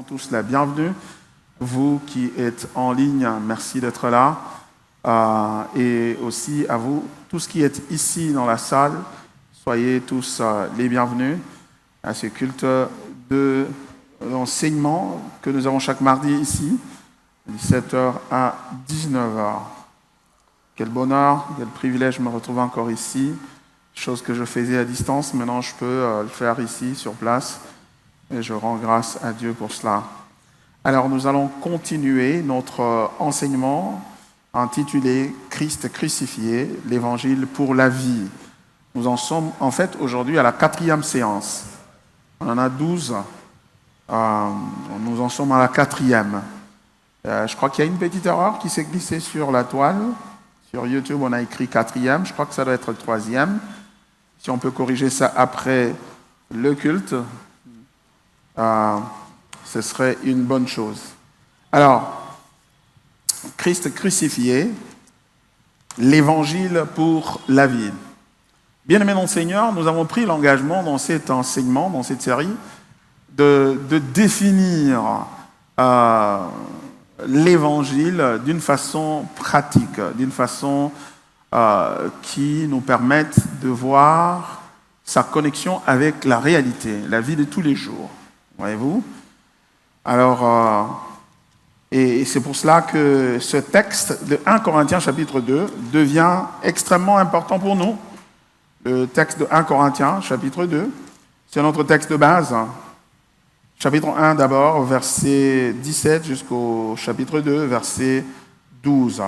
tous la bienvenue. Vous qui êtes en ligne, merci d'être là. Et aussi à vous, tous qui êtes ici dans la salle, soyez tous les bienvenus à ce culte d'enseignement que nous avons chaque mardi ici, de 17h à 19h. Quel bonheur, quel privilège de me retrouver encore ici. Chose que je faisais à distance, maintenant je peux le faire ici, sur place. Et je rends grâce à Dieu pour cela. Alors nous allons continuer notre enseignement intitulé « Christ crucifié, l'évangile pour la vie ». Nous en sommes en fait aujourd'hui à la 4e séance. On en a 12. Nous en sommes à la 4e. Je crois qu'il y a une petite erreur qui s'est glissée sur la toile. Sur YouTube, on a écrit 4e. Je crois que ça doit être le 3e. Si on peut corriger ça après le culte, ce serait une bonne chose. Alors, Christ crucifié, l'évangile pour la vie. Bien-aimés dans le Seigneur, nous avons pris l'engagement dans cet enseignement, dans cette série, de définir l'évangile d'une façon pratique, d'une façon qui nous permette de voir sa connexion avec la réalité, la vie de tous les jours. Voyez-vous? Alors, et c'est pour cela que ce texte de 1 Corinthiens chapitre 2 devient extrêmement important pour nous. Le texte de 1 Corinthiens chapitre 2, c'est notre texte de base. Chapitre 1 d'abord, verset 17 jusqu'au chapitre 2, verset 12.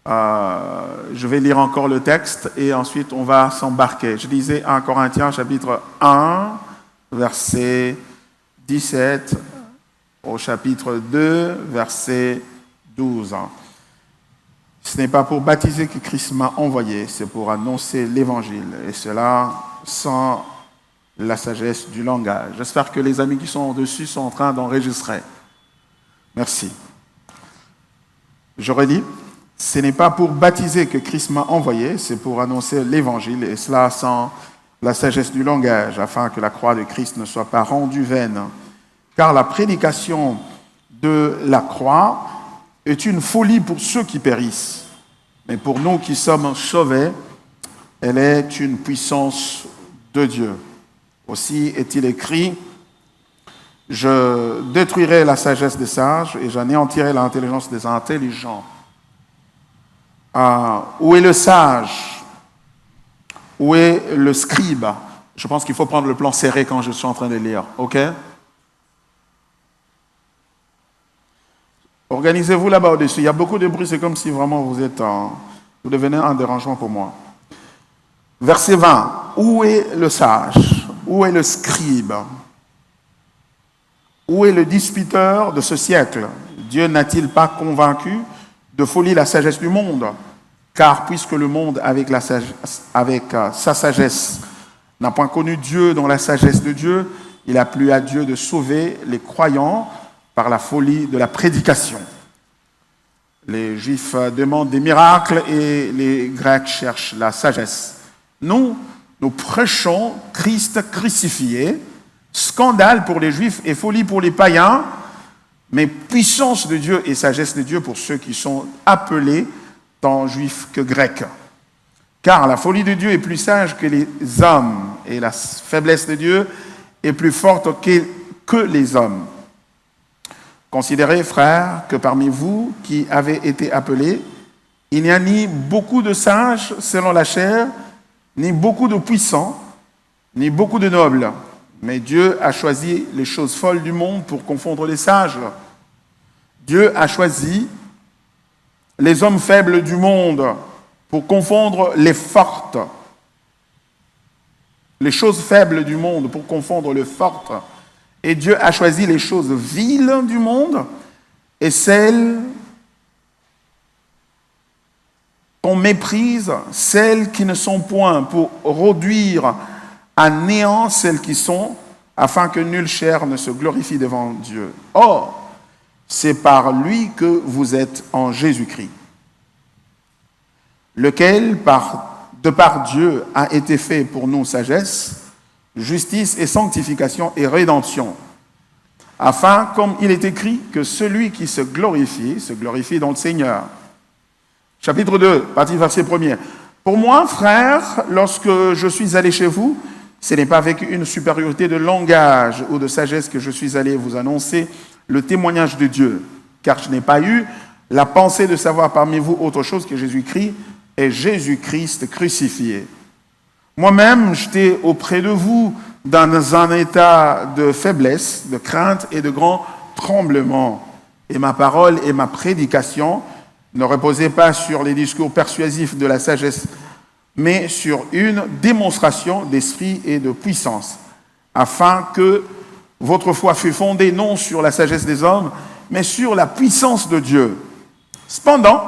Je vais lire encore le texte et ensuite on va s'embarquer. Je lisais 1 Corinthiens chapitre 1, verset 17 au chapitre 2, verset 12. Ce n'est pas pour baptiser que Christ m'a envoyé, c'est pour annoncer l'évangile, et cela sans la sagesse du langage. J'espère que les amis qui sont au-dessus sont en train d'enregistrer. Merci. Je redis, ce n'est pas pour baptiser que Christ m'a envoyé, c'est pour annoncer l'évangile, et cela sans la sagesse du langage, afin que la croix de Christ ne soit pas rendue vaine. Car la prédication de la croix est une folie pour ceux qui périssent. Mais pour nous qui sommes sauvés, elle est une puissance de Dieu. Aussi est-il écrit, « Je détruirai la sagesse des sages et j'anéantirai l'intelligence des intelligents. » Où est le sage? Où est le scribe? Je pense qu'il faut prendre le plan serré quand je suis en train de lire, ok? Organisez-vous là-bas au-dessus. Il y a beaucoup de bruit, c'est comme si vraiment vous devenez un dérangement pour moi. Verset 20. Où est le sage? Où est le scribe? Où est le disputeur de ce siècle? Dieu n'a-t-il pas convaincu de folie la sagesse du monde? Car puisque le monde, avec sa sagesse, n'a point connu Dieu dans la sagesse de Dieu, il a plu à Dieu de sauver les croyants par la folie de la prédication. Les Juifs demandent des miracles et les Grecs cherchent la sagesse. Nous prêchons Christ crucifié, scandale pour les Juifs et folie pour les païens, mais puissance de Dieu et sagesse de Dieu pour ceux qui sont appelés tant Juifs que Grecs. Car la folie de Dieu est plus sage que les hommes, et la faiblesse de Dieu est plus forte que les hommes. Considérez, frères, que parmi vous qui avez été appelés, il n'y a ni beaucoup de sages selon la chair, ni beaucoup de puissants, ni beaucoup de nobles. Mais Dieu a choisi les choses folles du monde pour confondre les sages. Dieu a choisi les hommes faibles du monde pour confondre les fortes. Les choses faibles du monde pour confondre les fortes. Et Dieu a choisi les choses viles du monde et celles qu'on méprise, celles qui ne sont point, pour réduire à néant celles qui sont, afin que nulle chair ne se glorifie devant Dieu. Or, c'est par lui que vous êtes en Jésus-Christ, lequel, de par Dieu, a été fait pour nous sagesse, justice et sanctification et rédemption, afin, comme il est écrit, que celui qui se glorifie dans le Seigneur. Chapitre 2, partie verset 1er. Pour moi, frères, lorsque je suis allé chez vous, ce n'est pas avec une supériorité de langage ou de sagesse que je suis allé vous annoncer le témoignage de Dieu, car je n'ai pas eu la pensée de savoir parmi vous autre chose que Jésus-Christ et Jésus-Christ crucifié. Moi-même, j'étais auprès de vous dans un état de faiblesse, de crainte et de grand tremblement. Et ma parole et ma prédication ne reposaient pas sur les discours persuasifs de la sagesse, mais sur une démonstration d'esprit et de puissance, afin que votre foi fût fondée non sur la sagesse des hommes, mais sur la puissance de Dieu. Cependant,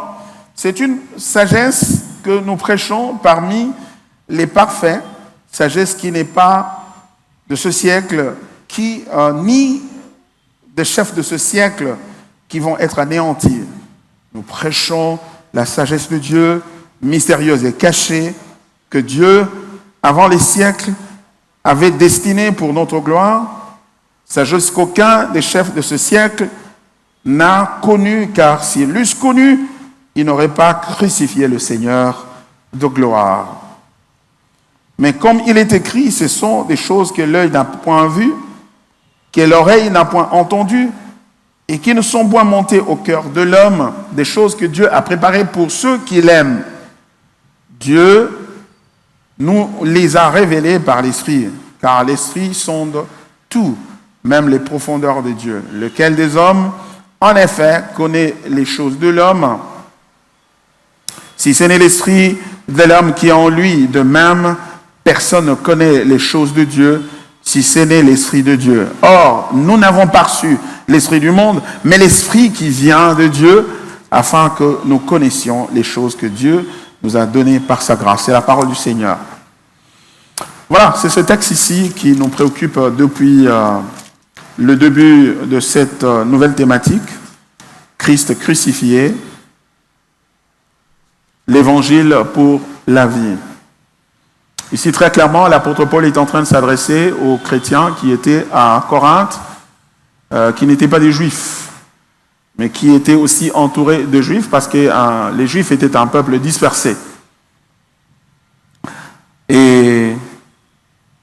c'est une sagesse que nous prêchons parmi les parfaits, sagesse qui n'est pas de ce siècle, ni des chefs de ce siècle qui vont être anéantis. Nous prêchons la sagesse de Dieu, mystérieuse et cachée, que Dieu, avant les siècles, avait destinée pour notre gloire, sagesse qu'aucun des chefs de ce siècle n'a connue, car s'ils l'eussent connue, ils n'auraient pas crucifié le Seigneur de gloire. Mais comme il est écrit, ce sont des choses que l'œil n'a point vues, que l'oreille n'a point entendues, et qui ne sont point montées au cœur de l'homme, des choses que Dieu a préparées pour ceux qui l'aiment. Dieu nous les a révélées par l'Esprit, car l'Esprit sonde tout, même les profondeurs de Dieu. Lequel des hommes, en effet, connaît les choses de l'homme? Si ce n'est l'Esprit de l'homme qui est en lui, de même, personne ne connaît les choses de Dieu, si ce n'est l'Esprit de Dieu. Or, nous n'avons pas reçu l'Esprit du monde, mais l'Esprit qui vient de Dieu, afin que nous connaissions les choses que Dieu nous a données par sa grâce. C'est la parole du Seigneur. Voilà, c'est ce texte ici qui nous préoccupe depuis le début de cette nouvelle thématique, Christ crucifié, l'Évangile pour la vie. Ici, très clairement, l'apôtre Paul est en train de s'adresser aux chrétiens qui étaient à Corinthe, qui n'étaient pas des juifs, mais qui étaient aussi entourés de juifs, parce que les juifs étaient un peuple dispersé. Et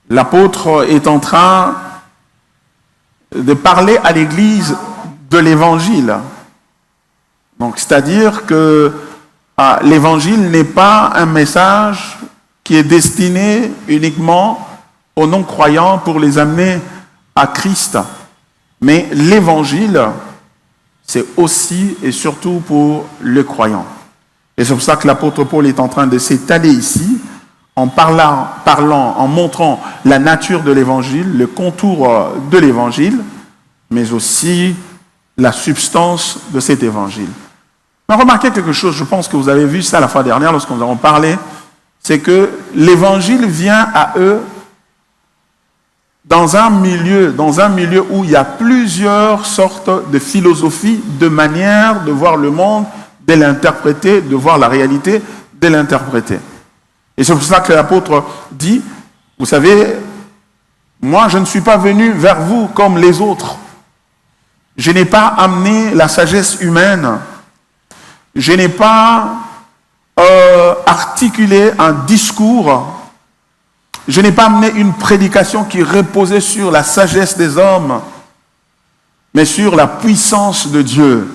l'apôtre est en train de parler à l'Église de l'Évangile. Donc, c'est-à-dire que l'Évangile n'est pas un message qui est destiné uniquement aux non-croyants pour les amener à Christ. Mais l'Évangile, c'est aussi et surtout pour les croyants. Et c'est pour ça que l'apôtre Paul est en train de s'étaler ici, en parlant, en montrant la nature de l'Évangile, le contour de l'Évangile, mais aussi la substance de cet Évangile. Mais remarquez quelque chose, je pense que vous avez vu ça la fois dernière lorsque nous avons parlé, c'est que l'Évangile vient à eux dans un milieu où il y a plusieurs sortes de philosophies, de manières de voir le monde, de l'interpréter, de voir la réalité, de l'interpréter. Et c'est pour ça que l'apôtre dit, vous savez, moi je ne suis pas venu vers vous comme les autres. Je n'ai pas amené la sagesse humaine. Je n'ai pas articulé un discours. Je n'ai pas amené une prédication qui reposait sur la sagesse des hommes, mais sur la puissance de Dieu.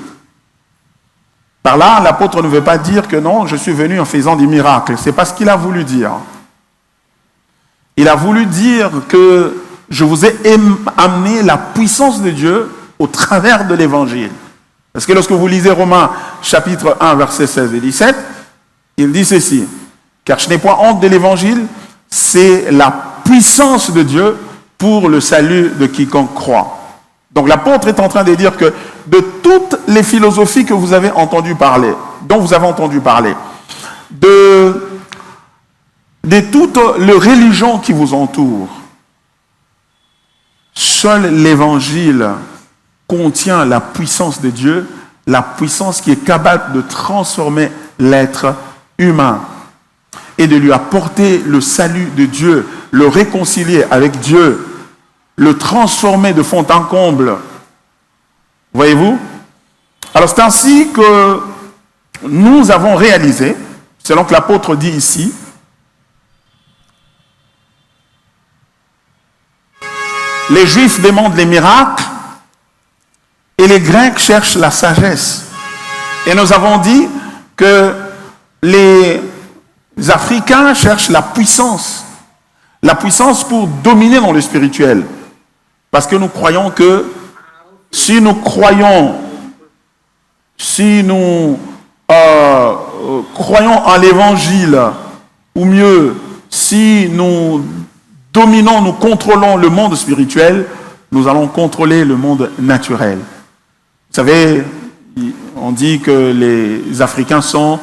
Par là, l'apôtre ne veut pas dire que non, je suis venu en faisant des miracles. Ce n'est pas ce qu'il a voulu dire. Il a voulu dire que je vous ai amené la puissance de Dieu au travers de l'Évangile. Parce que lorsque vous lisez Romains chapitre 1, versets 16 et 17, il dit ceci, « Car je n'ai point honte de l'Évangile, c'est la puissance de Dieu pour le salut de quiconque croit. » Donc l'apôtre est en train de dire que de toutes les philosophies que vous avez entendu parler, dont vous avez entendu parler, de toutes les religions qui vous entourent, seul l'Évangile contient la puissance de Dieu, la puissance qui est capable de transformer l'être humain et de lui apporter le salut de Dieu, le réconcilier avec Dieu, le transformer de fond en comble Voyez-vous? Alors c'est ainsi que nous avons réalisé, selon que l'apôtre dit ici, les Juifs demandent les miracles et les Grecs cherchent la sagesse. Et nous avons dit que les Africains cherchent la puissance pour dominer dans le spirituel. Parce que nous croyons que si nous croyons en l'évangile, ou mieux, si nous dominons, nous contrôlons le monde spirituel, nous allons contrôler le monde naturel. Vous savez, on dit que les Africains sont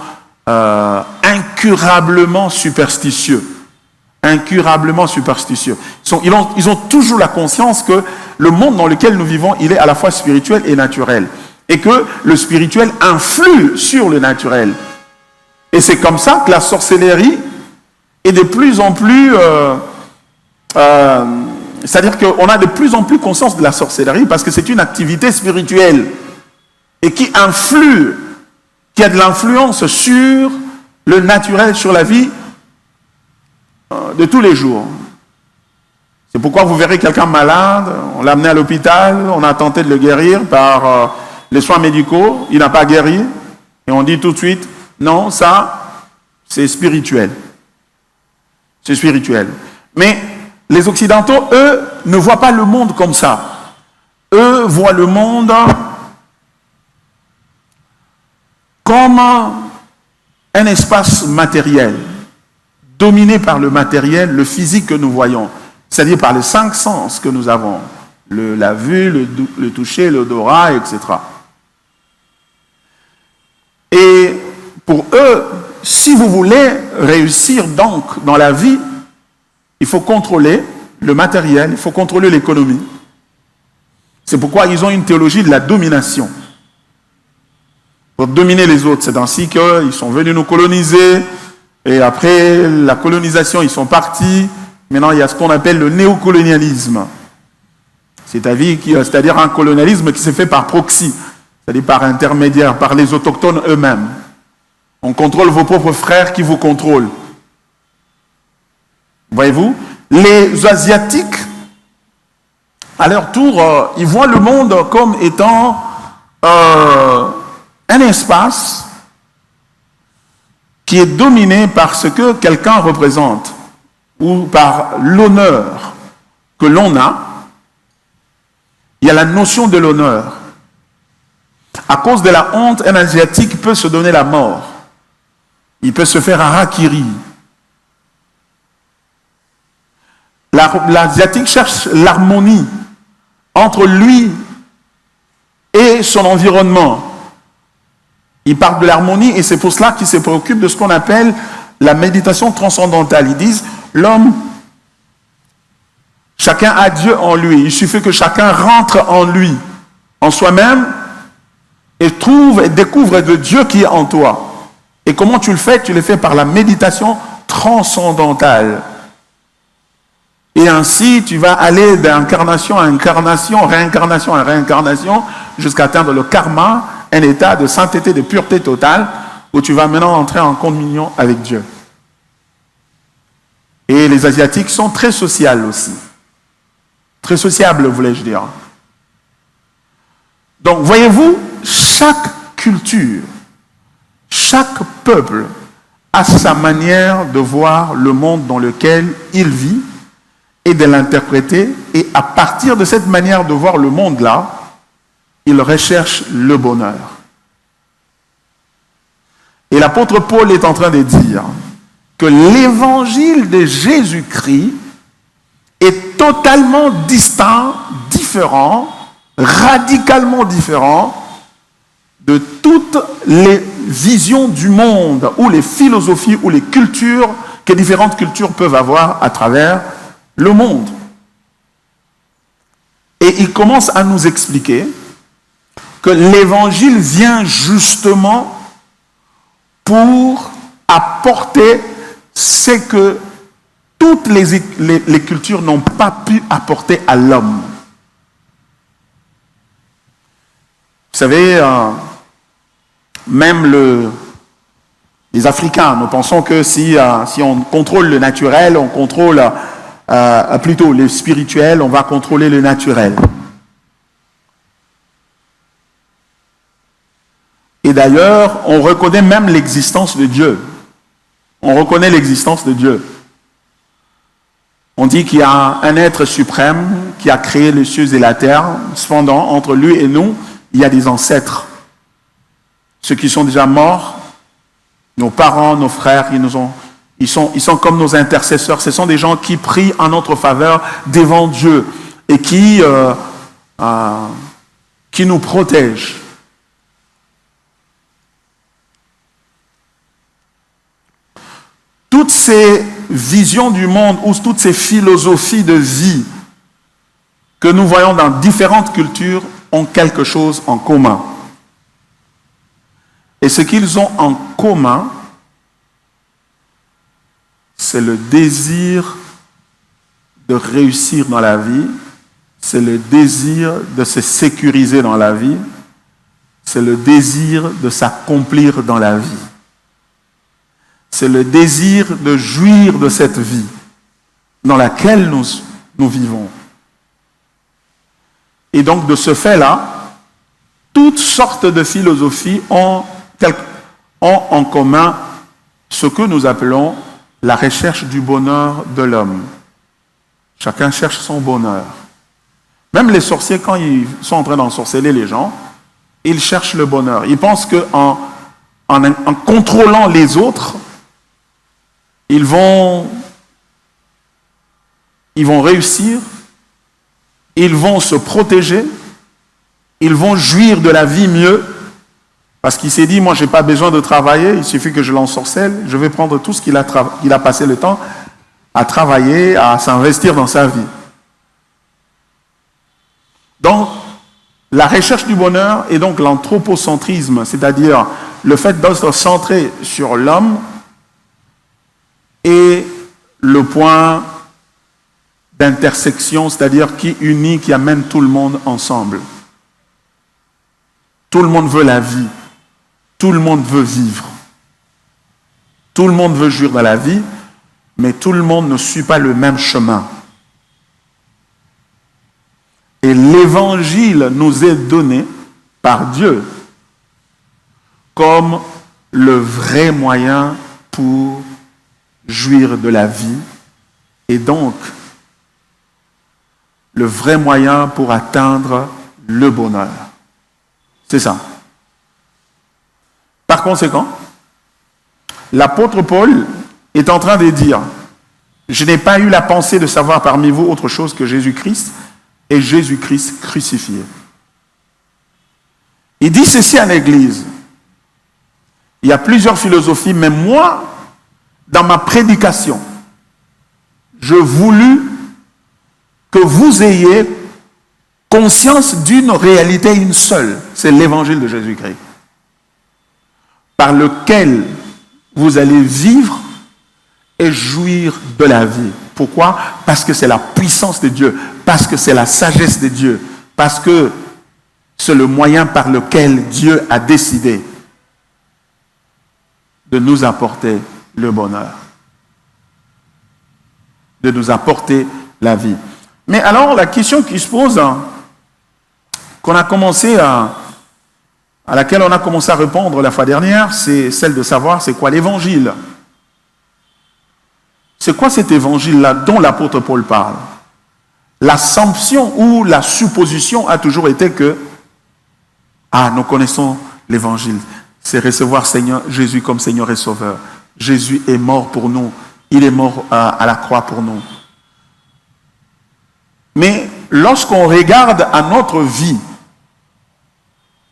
incurablement superstitieux. Incurablement superstitieux. Ils ont toujours la conscience que le monde dans lequel nous vivons, il est à la fois spirituel et naturel. Et que le spirituel influe sur le naturel. Et c'est comme ça que la sorcellerie est de plus en plus... c'est-à-dire qu'on a de plus en plus conscience de la sorcellerie parce que c'est une activité spirituelle et qui influe, qui a de l'influence sur le naturel, sur la vie de tous les jours. C'est pourquoi vous verrez quelqu'un malade, on l'a amené à l'hôpital, on a tenté de le guérir par les soins médicaux, il n'a pas guéri, et on dit tout de suite, non, ça, c'est spirituel. C'est spirituel. Mais les Occidentaux, eux, ne voient pas le monde comme ça. Eux voient le monde comme un espace matériel, dominé par le matériel, le physique que nous voyons, c'est-à-dire par les 5 sens que nous avons, la vue, le toucher, l'odorat, etc. Et pour eux, si vous voulez réussir donc dans la vie, il faut contrôler le matériel, il faut contrôler l'économie. C'est pourquoi ils ont une théologie de la domination. Pour dominer les autres, c'est ainsi qu'ils sont venus nous coloniser, et après la colonisation, ils sont partis. Maintenant, il y a ce qu'on appelle le néocolonialisme. C'est-à-dire un colonialisme qui s'est fait par proxy, c'est-à-dire par intermédiaire, par les autochtones eux-mêmes. On contrôle vos propres frères qui vous contrôlent. Voyez-vous, les Asiatiques, à leur tour, ils voient le monde comme étant un espace qui est dominé par ce que quelqu'un représente ou par l'honneur que l'on a. Il y a la notion de l'honneur. À cause de la honte, un Asiatique peut se donner la mort. Il peut se faire harakiri. L'Asiatique cherche l'harmonie entre lui et son environnement. Il parle de l'harmonie et c'est pour cela qu'il se préoccupe de ce qu'on appelle la méditation transcendantale. Ils disent, l'homme, chacun a Dieu en lui. Il suffit que chacun rentre en lui, en soi-même, et trouve et découvre de Dieu qui est en toi. Et comment tu le fais? Tu le fais par la méditation transcendantale. Et ainsi, tu vas aller d'incarnation à incarnation, réincarnation à réincarnation, jusqu'à atteindre le karma, un état de sainteté, de pureté totale, où tu vas maintenant entrer en communion avec Dieu. Et les Asiatiques sont très sociaux aussi. Très sociables, voulais-je dire. Donc, voyez-vous, chaque culture, chaque peuple a sa manière de voir le monde dans lequel il vit et de l'interpréter. Et à partir de cette manière de voir le monde-là, il recherche le bonheur. Et l'apôtre Paul est en train de dire que l'évangile de Jésus-Christ est totalement distinct, différent, radicalement différent de toutes les visions du monde ou les philosophies ou les cultures que différentes cultures peuvent avoir à travers le monde. Et il commence à nous expliquer que l'évangile vient justement pour apporter ce que toutes les cultures n'ont pas pu apporter à l'homme. Vous savez, même les Africains, nous pensons que si on contrôle le naturel, on contrôle plutôt le spirituel, on va contrôler le naturel. Et d'ailleurs, on reconnaît même l'existence de Dieu. On reconnaît l'existence de Dieu. On dit qu'il y a un être suprême qui a créé les cieux et la terre. Cependant, entre lui et nous, il y a des ancêtres. Ceux qui sont déjà morts, nos parents, nos frères, ils sont comme nos intercesseurs. Ce sont des gens qui prient en notre faveur devant Dieu et qui nous protègent. Toutes ces visions du monde ou toutes ces philosophies de vie que nous voyons dans différentes cultures ont quelque chose en commun. Et ce qu'ils ont en commun, c'est le désir de réussir dans la vie, c'est le désir de se sécuriser dans la vie, c'est le désir de s'accomplir dans la vie. C'est le désir de jouir de cette vie dans laquelle nous vivons. Et donc, de ce fait-là, toutes sortes de philosophies ont en commun ce que nous appelons la recherche du bonheur de l'homme. Chacun cherche son bonheur. Même les sorciers, quand ils sont en train d'ensorceler les gens, ils cherchent le bonheur. Ils pensent qu'en contrôlant les autres, ils vont réussir, ils vont se protéger, ils vont jouir de la vie mieux, parce qu'il s'est dit, moi je n'ai pas besoin de travailler, il suffit que je l'ensorcelle, je vais prendre tout ce qu'il a passé le temps à travailler, à s'investir dans sa vie. Donc, la recherche du bonheur et donc l'anthropocentrisme, c'est-à-dire le fait d'être centré sur l'homme, et le point d'intersection, c'est-à-dire qui unit, qui amène tout le monde ensemble. Tout le monde veut la vie. Tout le monde veut vivre. Tout le monde veut jouir dans la vie, mais tout le monde ne suit pas le même chemin. Et l'évangile nous est donné par Dieu comme le vrai moyen pour jouir de la vie et donc le vrai moyen pour atteindre le bonheur. C'est ça. Par conséquent, l'apôtre Paul est en train de dire « Je n'ai pas eu la pensée de savoir parmi vous autre chose que Jésus-Christ et Jésus-Christ crucifié. » Il dit ceci à l'Église. Il y a plusieurs philosophies, mais moi, dans ma prédication, je voulus que vous ayez conscience d'une réalité, une seule, c'est l'évangile de Jésus-Christ, par lequel vous allez vivre et jouir de la vie. Pourquoi? Parce que c'est la puissance de Dieu, parce que c'est la sagesse de Dieu, parce que c'est le moyen par lequel Dieu a décidé de nous apporter le bonheur, de nous apporter la vie. Mais alors, la question qui se pose, qu'on a commencé à laquelle on a commencé à répondre la fois dernière, c'est celle de savoir c'est quoi l'évangile. C'est quoi cet évangile-là dont l'apôtre Paul parle? L'assumption ou la supposition a toujours été que nous connaissons l'évangile. C'est recevoir Jésus comme Seigneur et Sauveur. Jésus est mort pour nous. Il est mort à la croix pour nous. Mais lorsqu'on regarde à notre vie,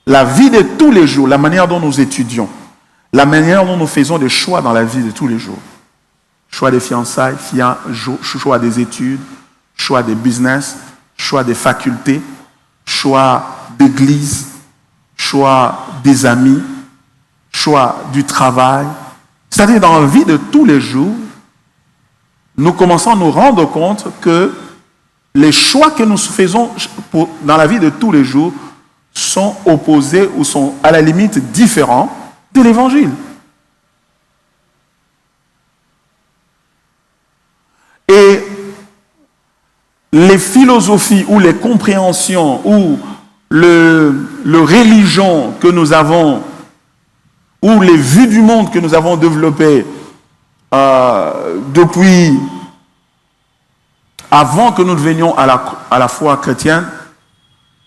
la vie de tous les jours, la manière dont nous étudions, la manière dont nous faisons des choix dans la vie de tous les jours, choix des fiançailles, choix des études, choix des business, choix des facultés, choix d'église, choix des amis, choix du travail. C'est-à-dire dans la vie de tous les jours, nous commençons à nous rendre compte que les choix que nous faisons dans la vie de tous les jours sont opposés ou sont à la limite différents de l'évangile. Et les philosophies ou les compréhensions ou le religion que nous avons ou les vues du monde que nous avons développées depuis avant que nous devenions à la foi chrétienne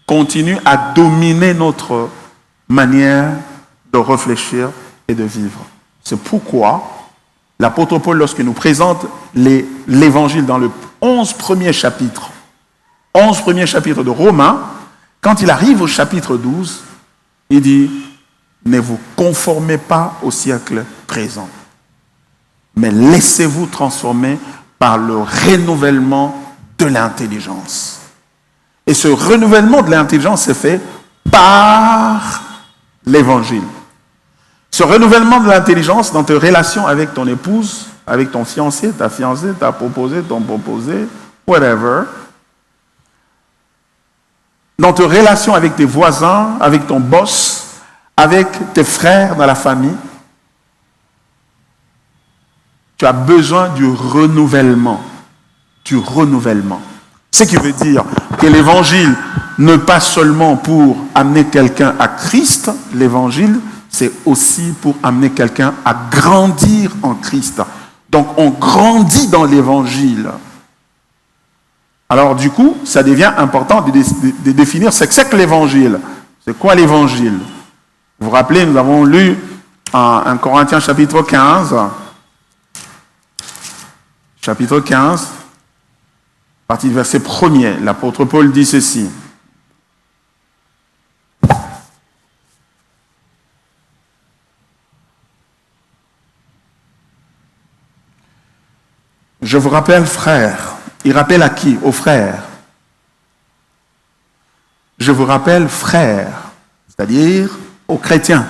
continuent à dominer notre manière de réfléchir et de vivre. C'est pourquoi l'apôtre Paul, lorsqu'il nous présente l'évangile dans le 11 premiers chapitres de Romains, quand il arrive au chapitre 12, il dit « Ne vous conformez pas au siècle présent, mais laissez-vous transformer par le renouvellement de l'intelligence. » Et ce renouvellement de l'intelligence s'est fait par l'évangile. Ce renouvellement de l'intelligence dans tes relations avec ton épouse, avec ton fiancé, ta fiancée, ta proposée, ton proposé, whatever. Dans tes relations avec tes voisins, avec ton boss, avec tes frères dans la famille. Tu as besoin du renouvellement. Du renouvellement. Ce qui veut dire que l'évangile n'est pas seulement pour amener quelqu'un à Christ, l'évangile, c'est aussi pour amener quelqu'un à grandir en Christ. Donc on grandit dans l'évangile. Alors du coup, ça devient important de définir ce que c'est que l'évangile. C'est quoi l'évangile? Vous vous rappelez, nous avons lu en 1 Corinthiens chapitre 15. Chapitre 15, partie du verset 1er, l'apôtre Paul dit ceci. Je vous rappelle, frères. Il rappelle à qui? Aux frères. Je vous rappelle, frères, c'est-à-dire aux chrétiens,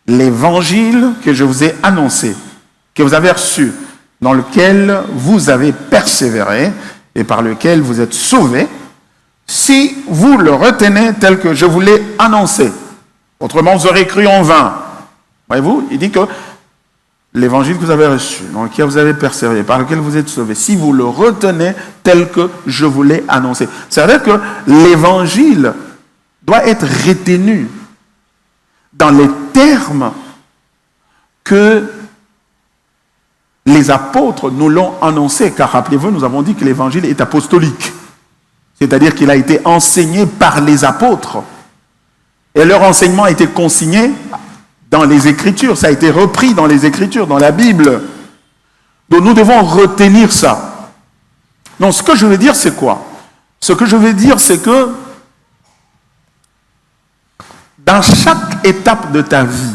l'évangile que je vous ai annoncé, que vous avez reçu, dans lequel vous avez persévéré et par lequel vous êtes sauvés, si vous le retenez tel que je vous l'ai annoncé. Autrement, vous aurez cru en vain. Voyez-vous, il dit que l'évangile que vous avez reçu, dans lequel vous avez persévéré, par lequel vous êtes sauvés, si vous le retenez tel que je vous l'ai annoncé. C'est-à-dire que l'évangile doit être retenu dans les termes que les apôtres nous l'ont annoncé, car rappelez-vous, nous avons dit que l'évangile est apostolique. C'est-à-dire qu'il a été enseigné par les apôtres. Et leur enseignement a été consigné dans les Écritures. Ça a été repris dans les Écritures, dans la Bible. Donc nous devons retenir ça. Donc ce que je veux dire, c'est quoi? Ce que je veux dire, c'est que dans chaque étape de ta vie,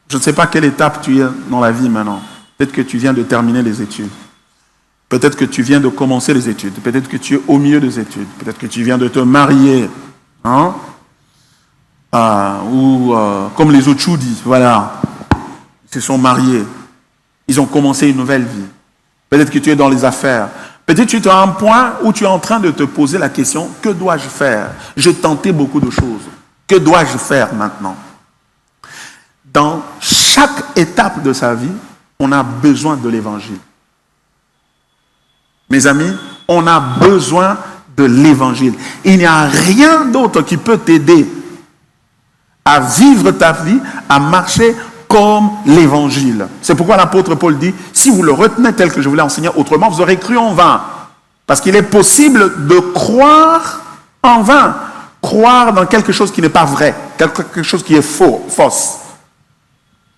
je ne sais pas quelle étape tu es dans la vie maintenant. Peut-être que tu viens de terminer les études. Peut-être que tu viens de commencer les études. Peut-être que tu es au milieu des études. Peut-être que tu viens de te marier. Hein? Comme les Ochoudi, voilà. Ils se sont mariés. Ils ont commencé une nouvelle vie. Peut-être que tu es dans les affaires. Peut-être que tu es à un point où tu es en train de te poser la question, que dois-je faire? J'ai tenté beaucoup de choses. Que dois-je faire maintenant? Dans chaque étape de sa vie, on a besoin de l'évangile. Mes amis, on a besoin de l'évangile. Il n'y a rien d'autre qui peut t'aider à vivre ta vie, à marcher comme l'évangile. C'est pourquoi l'apôtre Paul dit, si vous le retenez tel que je vous l'ai enseigné, autrement vous aurez cru en vain. Parce qu'il est possible de croire en vain. Croire dans quelque chose qui n'est pas vrai. Quelque chose qui est fausse.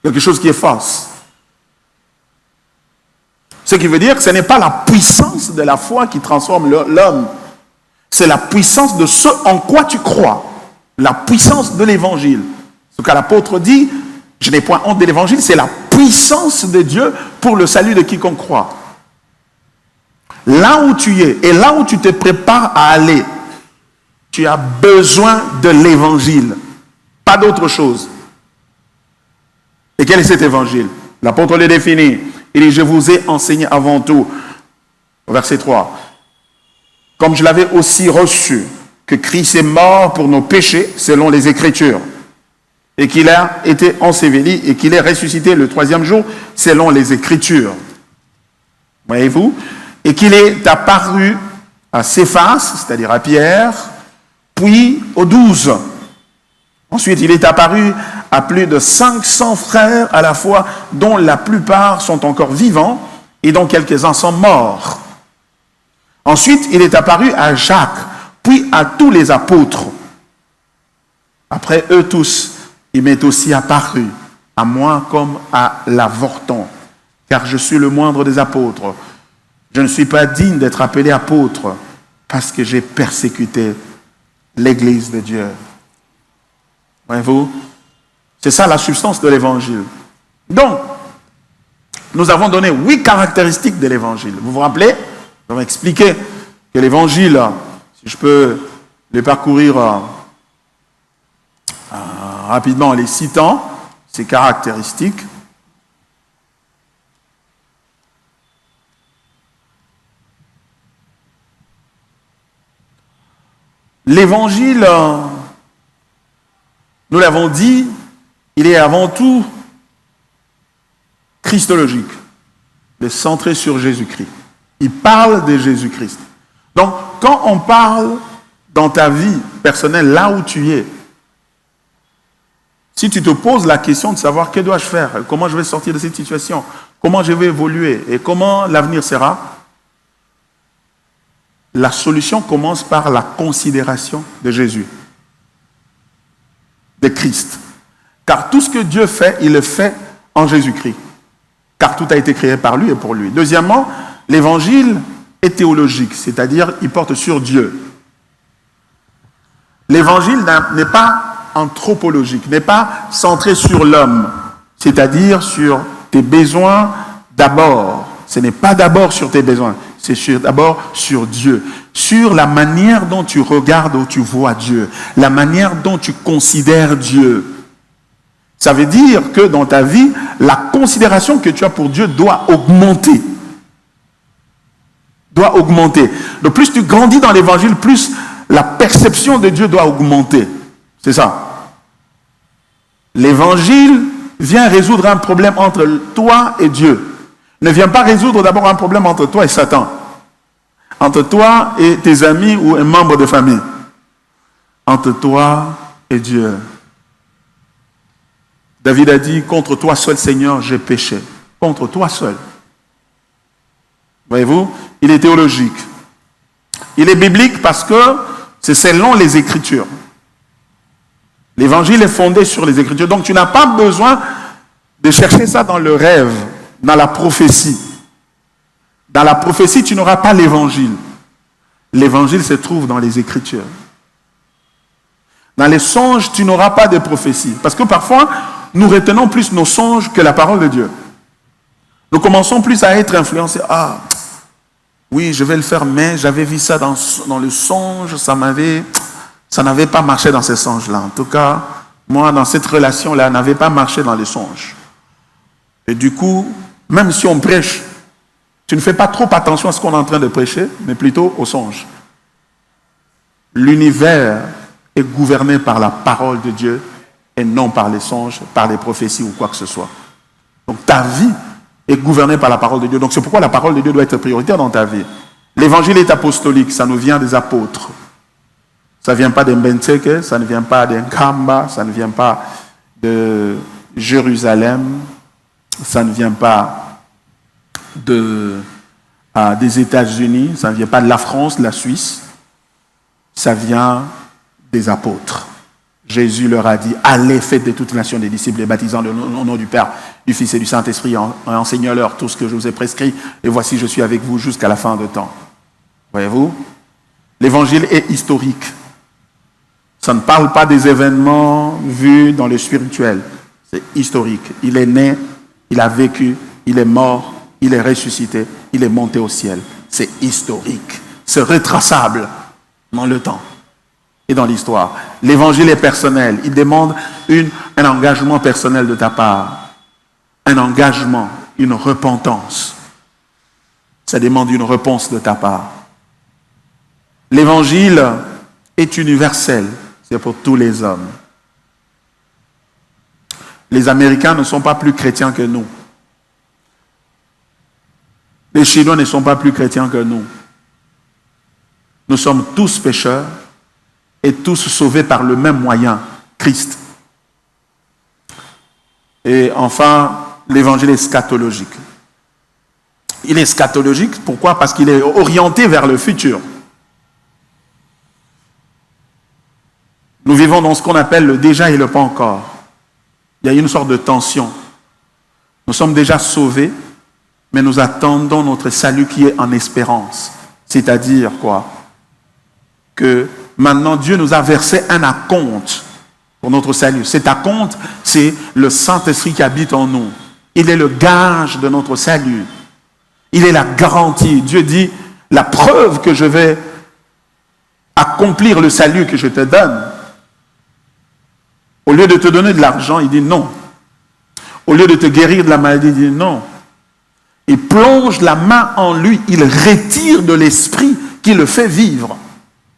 Quelque chose qui est fausse. Ce qui veut dire que ce n'est pas la puissance de la foi qui transforme l'homme. C'est la puissance de ce en quoi tu crois. La puissance de l'évangile. Ce que l'apôtre dit, je n'ai point honte de l'évangile, c'est la puissance de Dieu pour le salut de quiconque croit. Là où tu es et là où tu te prépares à aller, tu as besoin de l'évangile. Pas d'autre chose. Et quel est cet évangile? L'apôtre le définit. Il dit, je vous ai enseigné avant tout, verset 3, comme je l'avais aussi reçu, que Christ est mort pour nos péchés, selon les Écritures, et qu'il a été enseveli et qu'il est ressuscité le 3e jour, selon les Écritures. Voyez-vous? Et qu'il est apparu à Céphas, c'est-à-dire à Pierre, puis aux 12. Ensuite, il est apparu à plus de 500 frères à la fois, dont la plupart sont encore vivants et dont quelques-uns sont morts. Ensuite, il est apparu à Jacques, puis à tous les apôtres. Après eux tous, il m'est aussi apparu, à moi comme à l'avorton, car je suis le moindre des apôtres. Je ne suis pas digne d'être appelé apôtre, parce que j'ai persécuté l'Église de Dieu. Voyez-vous? C'est ça la substance de l'Évangile. Donc, nous avons donné 8 caractéristiques de l'Évangile. Vous vous rappelez? Nous avons expliqué que l'Évangile, si je peux les parcourir rapidement en les citant, ses caractéristiques. L'Évangile, nous l'avons dit, il est avant tout christologique. Il est centré sur Jésus-Christ. Il parle de Jésus-Christ. Donc, quand on parle dans ta vie personnelle, là où tu es, si tu te poses la question de savoir que dois-je faire, comment je vais sortir de cette situation, comment je vais évoluer et comment l'avenir sera, la solution commence par la considération de Jésus, de Christ. Car tout ce que Dieu fait, il le fait en Jésus-Christ. Car tout a été créé par lui et pour lui. Deuxièmement, l'évangile est théologique, c'est-à-dire il porte sur Dieu. L'évangile n'est pas anthropologique, n'est pas centré sur l'homme, c'est-à-dire sur tes besoins d'abord. Ce n'est pas d'abord sur tes besoins, c'est d'abord sur Dieu, sur la manière dont tu regardes ou tu vois Dieu, la manière dont tu considères Dieu. Ça veut dire que dans ta vie, la considération que tu as pour Dieu doit augmenter. Doit augmenter. Donc plus tu grandis dans l'évangile, plus la perception de Dieu doit augmenter. C'est ça. L'évangile vient résoudre un problème entre toi et Dieu. Ne vient pas résoudre d'abord un problème entre toi et Satan. Entre toi et tes amis ou un membre de famille. Entre toi et Dieu. David a dit, contre toi seul Seigneur, j'ai péché. Contre toi seul. Voyez-vous, il est théologique. Il est biblique parce que c'est selon les Écritures. L'évangile est fondé sur les Écritures. Donc tu n'as pas besoin de chercher ça dans le rêve, dans la prophétie. Dans la prophétie, tu n'auras pas l'évangile. L'évangile se trouve dans les Écritures. Dans les songes, tu n'auras pas de prophétie. Parce que parfois, nous retenons plus nos songes que la parole de Dieu. Nous commençons plus à être influencés. Ah, oui, je vais le faire, mais j'avais vu ça dans le songe, ça n'avait pas marché dans ces songes-là. En tout cas, moi, dans cette relation-là, n'avait pas marché dans les songes. Et du coup, même si on prêche, tu ne fais pas trop attention à ce qu'on est en train de prêcher, mais plutôt aux songes. L'univers est gouverné par la parole de Dieu et non par les songes, par les prophéties ou quoi que ce soit. Donc ta vie est gouvernée par la parole de Dieu. Donc c'est pourquoi la parole de Dieu doit être prioritaire dans ta vie. L'évangile est apostolique, ça nous vient des apôtres. Ça ne vient pas d'Mbenteke, ça ne vient pas d'Nkamba, ça ne vient pas de Jérusalem, ça ne vient pas des États-Unis, ça ne vient pas de la France, de la Suisse, ça vient des apôtres. Jésus leur a dit, allez, faites de toutes les nations des disciples, les baptisant au nom du Père, du Fils et du Saint-Esprit, enseignez-leur tout ce que je vous ai prescrit, et voici, je suis avec vous jusqu'à la fin de temps. Voyez-vous? L'évangile est historique. Ça ne parle pas des événements vus dans le spirituel. C'est historique. Il est né, il a vécu, il est mort, il est ressuscité, il est monté au ciel. C'est historique. C'est retraçable dans le temps et dans l'histoire. L'évangile est personnel. Il demande un engagement personnel de ta part. Un engagement, une repentance. Ça demande une réponse de ta part. L'évangile est universel. C'est pour tous les hommes. Les Américains ne sont pas plus chrétiens que nous. Les Chinois ne sont pas plus chrétiens que nous. Nous sommes tous pécheurs et tous sauvés par le même moyen, Christ. Et enfin, l'évangile est scatologique. Il est scatologique, pourquoi? Parce qu'il est orienté vers le futur. Nous vivons dans ce qu'on appelle le déjà et le pas encore. Il y a une sorte de tension. Nous sommes déjà sauvés, mais nous attendons notre salut qui est en espérance. C'est-à-dire quoi? Que maintenant Dieu nous a versé un acompte pour notre salut. Cet acompte, c'est le Saint-Esprit qui habite en nous. Il est le gage de notre salut. Il est la garantie. Dieu dit, la preuve que je vais accomplir le salut que je te donne. Au lieu de te donner de l'argent, il dit non. Au lieu de te guérir de la maladie, il dit non. Il plonge la main en lui, il retire de l'esprit qui le fait vivre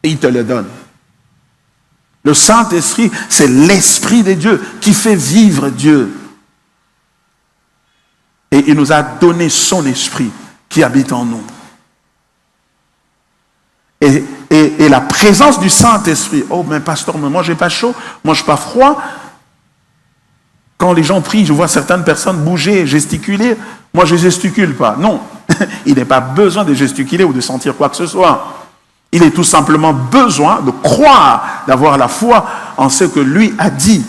et il te le donne. Le Saint-Esprit, c'est l'Esprit de Dieu qui fait vivre Dieu. Et il nous a donné son esprit qui habite en nous. Et la présence du Saint-Esprit. Oh, mais pasteur, moi, j'ai pas chaud, moi, je n'ai pas froid. Quand les gens prient, je vois certaines personnes bouger, gesticuler. Moi, je ne gesticule pas. Non, il n'est pas besoin de gesticuler ou de sentir quoi que ce soit. Il est tout simplement besoin de croire, d'avoir la foi en ce que lui a dit.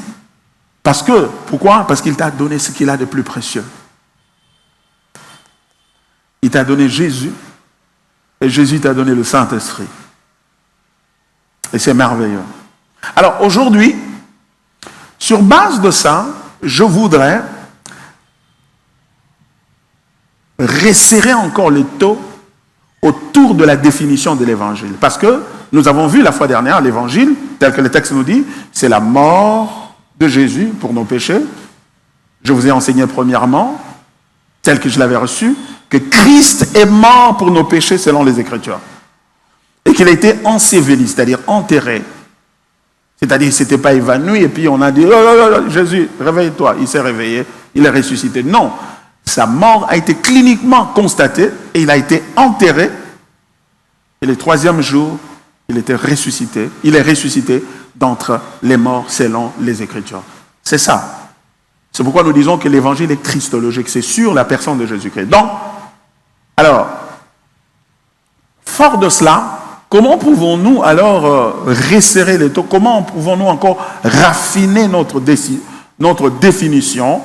Parce que, pourquoi? Parce qu'il t'a donné ce qu'il a de plus précieux. Il t'a donné Jésus, et Jésus t'a donné le Saint-Esprit. Et c'est merveilleux. Alors aujourd'hui, sur base de ça, je voudrais resserrer encore les taux autour de la définition de l'évangile. Parce que nous avons vu la fois dernière l'évangile, tel que le texte nous dit, c'est la mort de Jésus pour nos péchés. Je vous ai enseigné premièrement, tel que je l'avais reçu, que Christ est mort pour nos péchés selon les Écritures. Et qu'il a été enseveli, c'est-à-dire enterré. C'est-à-dire qu'il ne s'était pas évanoui et puis on a dit « Jésus, réveille-toi ». Il s'est réveillé, il est ressuscité. Non, sa mort a été cliniquement constatée et il a été enterré. Et le troisième jour, il était ressuscité. Il est ressuscité d'entre les morts selon les Écritures. C'est ça. C'est pourquoi nous disons que l'évangile est christologique. C'est sur la personne de Jésus-Christ. Donc, alors, fort de cela, comment pouvons-nous alors resserrer les taux? Comment pouvons-nous encore raffiner notre définition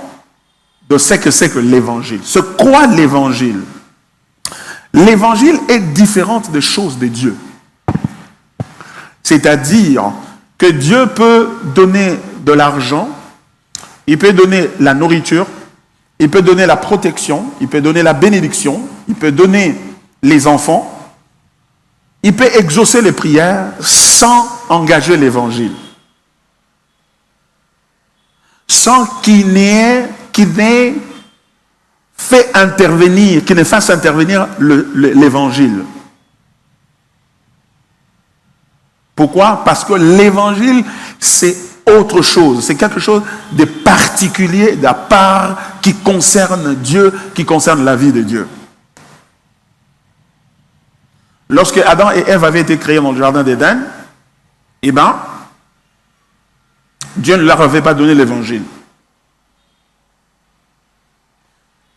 de ce que c'est que l'évangile? C'est quoi l'évangile? L'évangile est différente des choses de Dieu. C'est-à-dire que Dieu peut donner de l'argent, il peut donner la nourriture, il peut donner la protection, il peut donner la bénédiction, il peut donner les enfants, il peut exaucer les prières sans engager l'évangile. Sans qu'il n'ait fait intervenir, qu'il ne fasse intervenir l'évangile. Pourquoi? Parce que l'évangile, c'est autre chose. C'est quelque chose de particulier, d'à part, qui concerne Dieu, qui concerne la vie de Dieu. Lorsque Adam et Ève avaient été créés dans le jardin d'Éden, eh bien, Dieu ne leur avait pas donné l'évangile.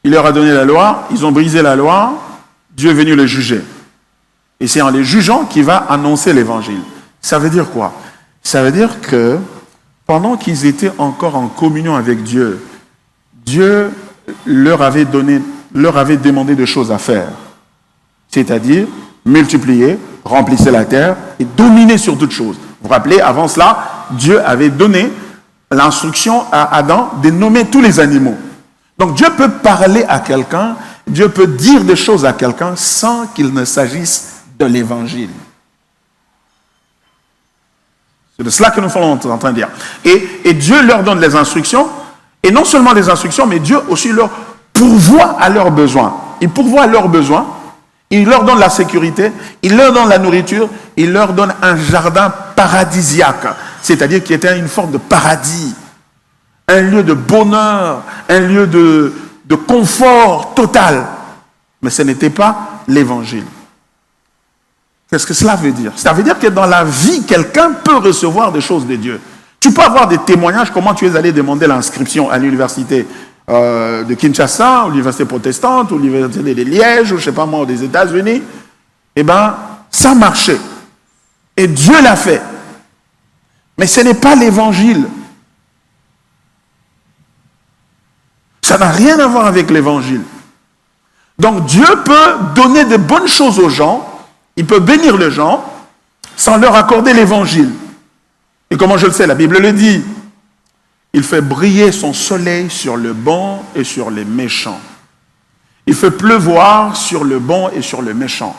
Il leur a donné la loi, ils ont brisé la loi, Dieu est venu les juger. Et c'est en les jugeant qu'il va annoncer l'évangile. Ça veut dire quoi? Ça veut dire que pendant qu'ils étaient encore en communion avec Dieu, Dieu leur avait demandé des choses à faire. C'est-à-dire multiplier, remplissez la terre et dominer sur toutes choses. Vous vous rappelez, avant cela, Dieu avait donné l'instruction à Adam de nommer tous les animaux. Donc Dieu peut parler à quelqu'un, Dieu peut dire des choses à quelqu'un sans qu'il ne s'agisse de l'évangile. C'est de cela que nous sommes en train de dire. Et Dieu leur donne les instructions, et non seulement les instructions, mais Dieu aussi leur pourvoit à leurs besoins. Il pourvoit à leurs besoins, il leur donne la sécurité, il leur donne la nourriture, il leur donne un jardin paradisiaque, c'est-à-dire qui était une forme de paradis, un lieu de bonheur, un lieu de confort total. Mais ce n'était pas l'évangile. Qu'est-ce que cela veut dire? Ça veut dire que dans la vie, quelqu'un peut recevoir des choses de Dieu. Tu peux avoir des témoignages, comment tu es allé demander l'inscription à l'université de Kinshasa, ou l'université protestante, ou l'université de Liège, ou je ne sais pas moi, des États-Unis. Eh bien, ça marchait. Et Dieu l'a fait. Mais ce n'est pas l'évangile. Ça n'a rien à voir avec l'évangile. Donc Dieu peut donner de bonnes choses aux gens, il peut bénir les gens sans leur accorder l'évangile. Et comment je le sais? La Bible le dit. Il fait briller son soleil sur le bon et sur les méchants. Il fait pleuvoir sur le bon et sur le méchant.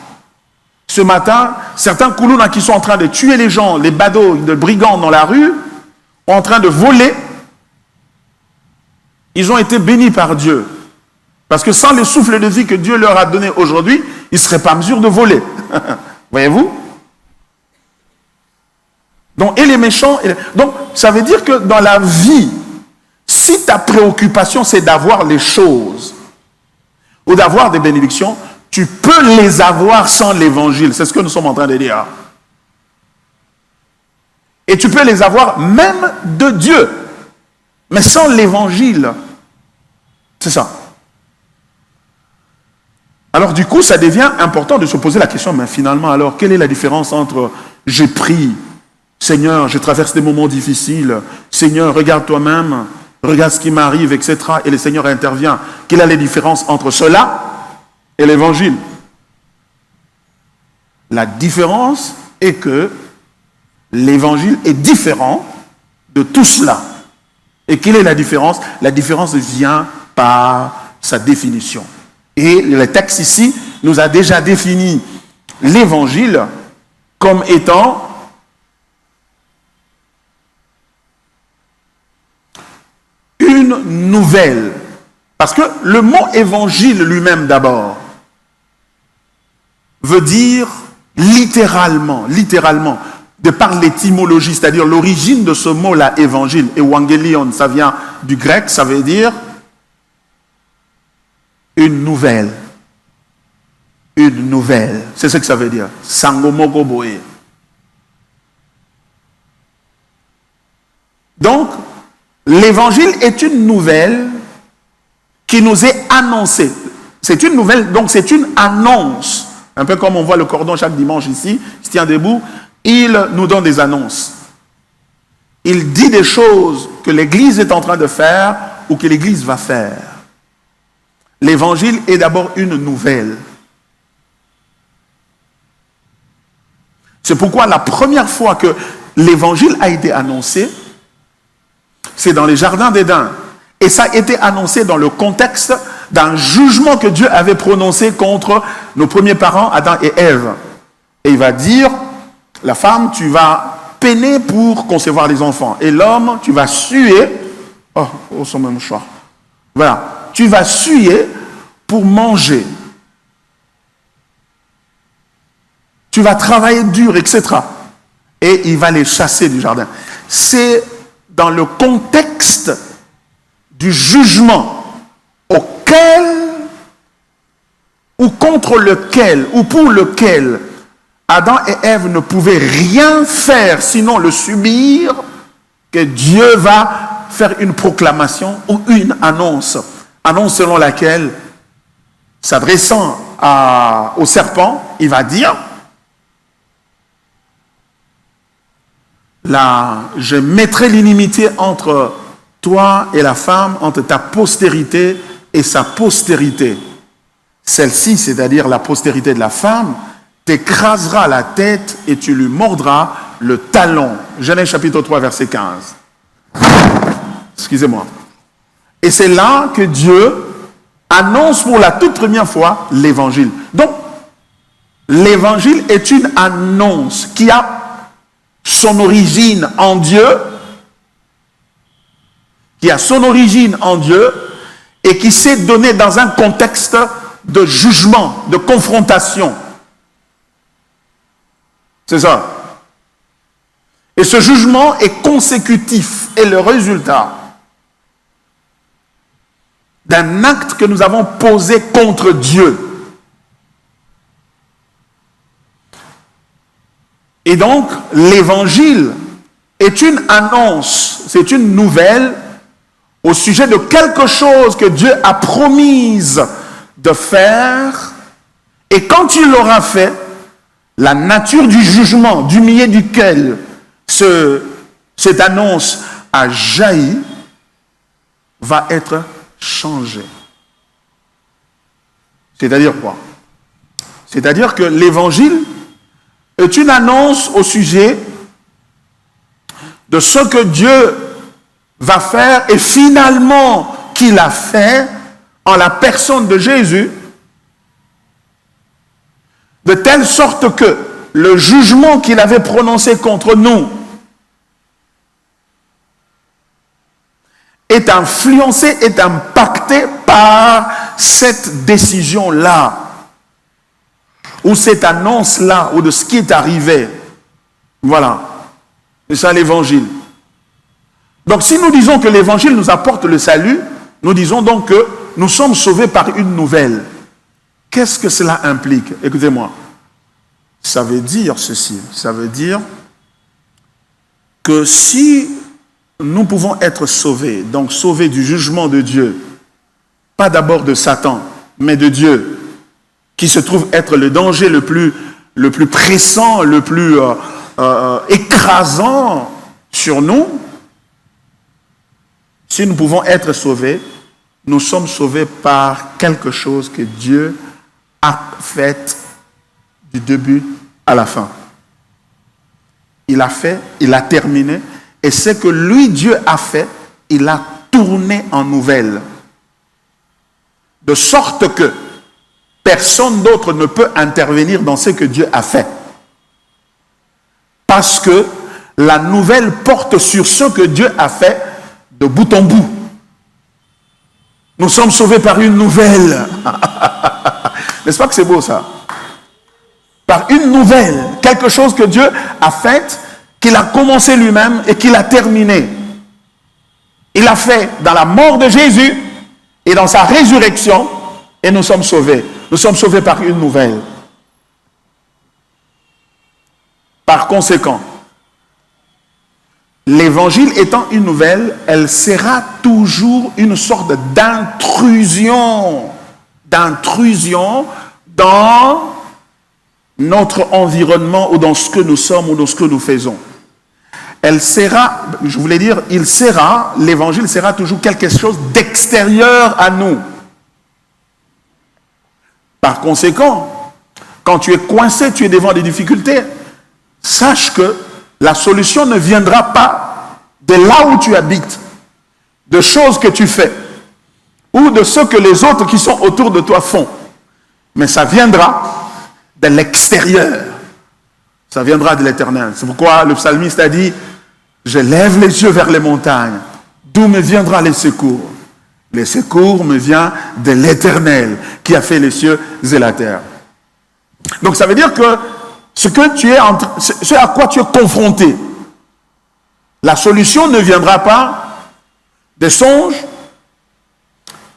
Ce matin, certains Koulouna qui sont en train de tuer les gens, les badauds, les brigands dans la rue, en train de voler, ils ont été bénis par Dieu. Parce que sans le souffle de vie que Dieu leur a donné aujourd'hui, ils ne seraient pas en mesure de voler. Voyez-vous? Donc, et les méchants... Donc, ça veut dire que dans la vie, si ta préoccupation, c'est d'avoir les choses, ou d'avoir des bénédictions, tu peux les avoir sans l'évangile. C'est ce que nous sommes en train de dire. Et tu peux les avoir même de Dieu. Mais sans l'évangile. C'est ça. Alors du coup, ça devient important de se poser la question, mais finalement, alors, quelle est la différence entre j'ai pris, Seigneur, je traverse des moments difficiles, Seigneur, regarde toi-même, regarde ce qui m'arrive, etc. Et le Seigneur intervient. Quelle est la différence entre cela et l'évangile? La différence est que l'évangile est différent de tout cela. Et quelle est la différence? La différence vient par sa définition. Et le texte ici nous a déjà défini l'évangile comme étant une nouvelle. Parce que le mot évangile lui-même d'abord veut dire littéralement, de par l'étymologie, c'est-à-dire l'origine de ce mot-là, évangile, evangelion, ça vient du grec, ça veut dire une nouvelle. Une nouvelle. C'est ce que ça veut dire. Sangomoko boé. Donc, l'évangile est une nouvelle qui nous est annoncée. C'est une nouvelle, donc c'est une annonce. Un peu comme on voit le cordon chaque dimanche ici, il se tient debout, il nous donne des annonces. Il dit des choses que l'Église est en train de faire ou que l'Église va faire. L'évangile est d'abord une nouvelle. C'est pourquoi la première fois que l'évangile a été annoncé, c'est dans les jardins d'Éden. Et ça a été annoncé dans le contexte d'un jugement que Dieu avait prononcé contre nos premiers parents, Adam et Ève. Et il va dire, la femme, tu vas peiner pour concevoir des enfants. Et l'homme, tu vas suer. Oh, son même choix. Voilà. Tu vas suer pour manger. Tu vas travailler dur, etc. Et il va les chasser du jardin. C'est dans le contexte du jugement auquel ou contre lequel ou pour lequel Adam et Ève ne pouvaient rien faire sinon le subir, que Dieu va faire une proclamation ou une annonce. Annonce selon laquelle, s'adressant au serpent, il va dire, là, je mettrai l'inimité entre toi et la femme, entre ta postérité et sa postérité. Celle-ci, c'est-à-dire la postérité de la femme, t'écrasera la tête et tu lui mordras le talon. Genèse chapitre 3, verset 15. Excusez-moi. Et c'est là que Dieu annonce pour la toute première fois l'évangile. Donc, l'évangile est une annonce qui a son origine en Dieu, et qui s'est donné dans un contexte de jugement, de confrontation. C'est ça. Et ce jugement est consécutif et le résultat d'un acte que nous avons posé contre Dieu. Et donc, l'évangile est une annonce, c'est une nouvelle au sujet de quelque chose que Dieu a promise de faire. Et quand il l'aura fait, la nature du jugement, du milieu duquel cette annonce a jailli, va être changée. C'est-à-dire quoi? C'est-à-dire que l'évangile est une annonce au sujet de ce que Dieu va faire et finalement qu'il a fait en la personne de Jésus, de telle sorte que le jugement qu'il avait prononcé contre nous est influencé, est impacté par cette décision-là, ou cette annonce-là, ou de ce qui est arrivé. Voilà. C'est ça l'évangile. Donc si nous disons que l'évangile nous apporte le salut, nous disons donc que nous sommes sauvés par une nouvelle. Qu'est-ce que cela implique? Écoutez-moi. Ça veut dire ceci. Ça veut dire que si nous pouvons être sauvés, donc sauvés du jugement de Dieu, pas d'abord de Satan, mais de Dieu, qui se trouve être le danger le plus pressant, le plus écrasant sur nous, si nous pouvons être sauvés, nous sommes sauvés par quelque chose que Dieu a fait du début à la fin. Il a fait, il a terminé, et ce que lui, Dieu, a fait, il a tourné en nouvelle. De sorte que personne d'autre ne peut intervenir dans ce que Dieu a fait. Parce que la nouvelle porte sur ce que Dieu a fait de bout en bout. Nous sommes sauvés par une nouvelle. N'est-ce pas que c'est beau ça? Par une nouvelle, quelque chose que Dieu a fait, qu'il a commencé lui-même et qu'il a terminé. Il a fait dans la mort de Jésus et dans sa résurrection, et nous sommes sauvés. Nous sommes sauvés par une nouvelle. Par conséquent, l'évangile étant une nouvelle, elle sera toujours une sorte d'intrusion dans notre environnement ou dans ce que nous sommes ou dans ce que nous faisons. Elle sera, je voulais dire, l'évangile sera toujours quelque chose d'extérieur à nous. Par conséquent, quand tu es coincé, tu es devant des difficultés, sache que la solution ne viendra pas de là où tu habites, de choses que tu fais, ou de ce que les autres qui sont autour de toi font. Mais ça viendra de l'extérieur. Ça viendra de l'Éternel. C'est pourquoi le psalmiste a dit, je lève les yeux vers les montagnes. D'où me viendra les secours? Les secours me viennent de l'Éternel qui a fait les cieux et la terre. Donc ça veut dire que ce à quoi tu es confronté, la solution ne viendra pas des songes,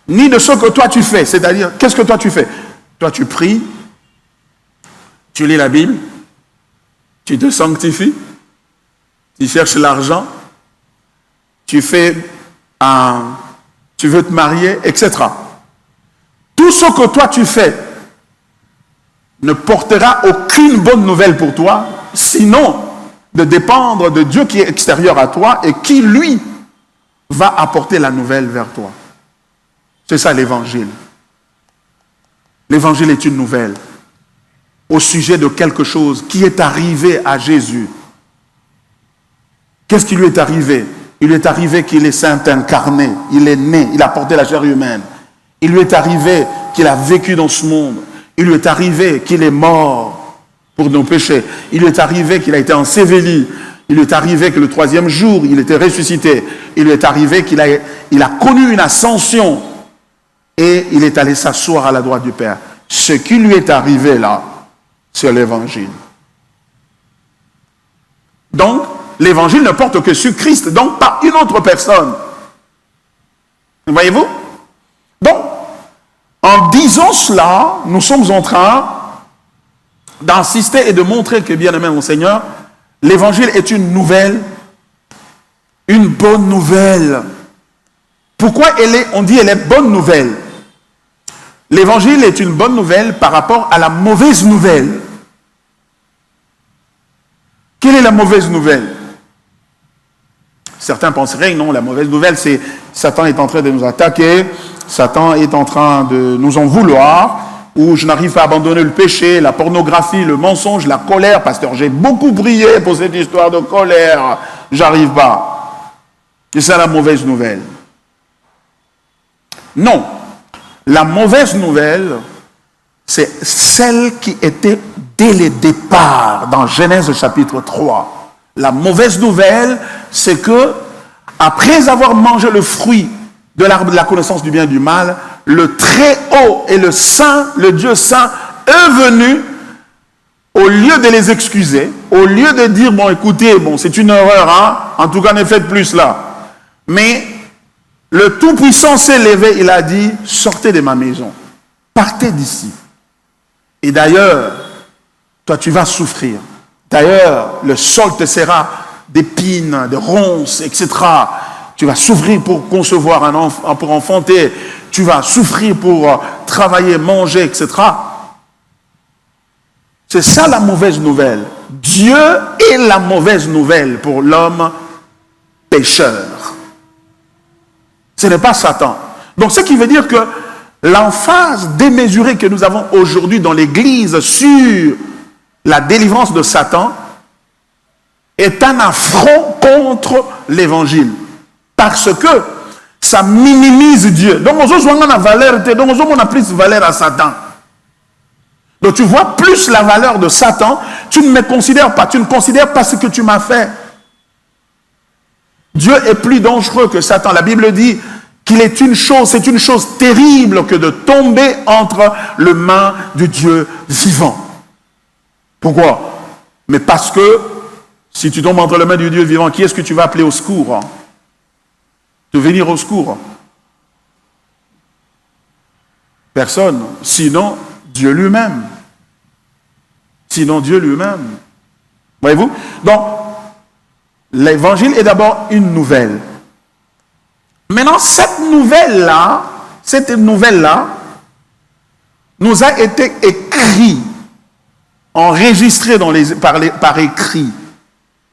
ni de ce que toi tu fais. C'est-à-dire, qu'est-ce que toi tu fais? Toi tu pries, tu lis la Bible, tu te sanctifies, tu cherches l'argent, tu veux te marier, etc. Tout ce que toi tu fais ne portera aucune bonne nouvelle pour toi, sinon de dépendre de Dieu qui est extérieur à toi et qui, lui, va apporter la nouvelle vers toi. C'est ça l'évangile. L'évangile est une nouvelle au sujet de quelque chose qui est arrivé à Jésus. Qu'est-ce qui lui est arrivé? Il lui est arrivé qu'il est saint incarné, il est né, il a porté la chair humaine. Il lui est arrivé qu'il a vécu dans ce monde. Il lui est arrivé qu'il est mort pour nos péchés. Il lui est arrivé qu'il a été enseveli. Il lui est arrivé que le troisième jour, il était ressuscité. Il lui est arrivé qu'il a connu une ascension et il est allé s'asseoir à la droite du Père. Ce qui lui est arrivé là, c'est l'évangile. Donc, l'évangile ne porte que sur Christ, donc pas une autre personne. Voyez-vous? Donc, en disant cela, nous sommes en train d'insister et de montrer que, bien aimé mon Seigneur, l'évangile est une nouvelle, une bonne nouvelle. Pourquoi on dit elle est bonne nouvelle? L'évangile est une bonne nouvelle par rapport à la mauvaise nouvelle. Quelle est la mauvaise nouvelle? Certains penseraient, non, la mauvaise nouvelle, c'est Satan est en train de nous attaquer, Satan est en train de nous en vouloir, ou je n'arrive pas à abandonner le péché, la pornographie, le mensonge, la colère. Pasteur, j'ai beaucoup prié pour cette histoire de colère, j'arrive pas. C'est ça la mauvaise nouvelle. Non, la mauvaise nouvelle, c'est celle qui était dès le départ dans Genèse chapitre 3. La mauvaise nouvelle, c'est que après avoir mangé le fruit de l'arbre de la connaissance du bien et du mal, le Très-Haut et le Saint, le Dieu Saint, est venu, au lieu de les excuser, au lieu de dire, bon écoutez, bon c'est une erreur, hein, en tout cas ne faites plus cela. Mais le Tout-Puissant s'est levé, il a dit, sortez de ma maison, partez d'ici. Et d'ailleurs, toi tu vas souffrir. D'ailleurs, le sol te sera d'épines, de ronces, etc. Tu vas souffrir pour concevoir un enfant, pour enfanter. Tu vas souffrir pour travailler, manger, etc. C'est ça la mauvaise nouvelle. Dieu est la mauvaise nouvelle pour l'homme pécheur. Ce n'est pas Satan. Donc, ce qui veut dire que l'emphase démesurée que nous avons aujourd'hui dans l'Église sur la délivrance de Satan est un affront contre l'Évangile. Parce que ça minimise Dieu. Donc, on a valeur, donc on a plus de valeur à Satan. Donc, tu vois plus la valeur de Satan, tu ne me considères pas, tu ne considères pas ce que tu m'as fait. Dieu est plus dangereux que Satan. La Bible dit qu'il est une chose, c'est une chose terrible que de tomber entre les mains du Dieu vivant. Pourquoi? Mais parce que si tu tombes entre les mains du Dieu vivant, qui est-ce que tu vas appeler au secours? De venir au secours? Personne. Sinon, Dieu lui-même. Sinon, Dieu lui-même. Voyez-vous? Donc, l'évangile est d'abord une nouvelle. Maintenant, cette nouvelle-là nous a été écrite, enregistrée par écrit,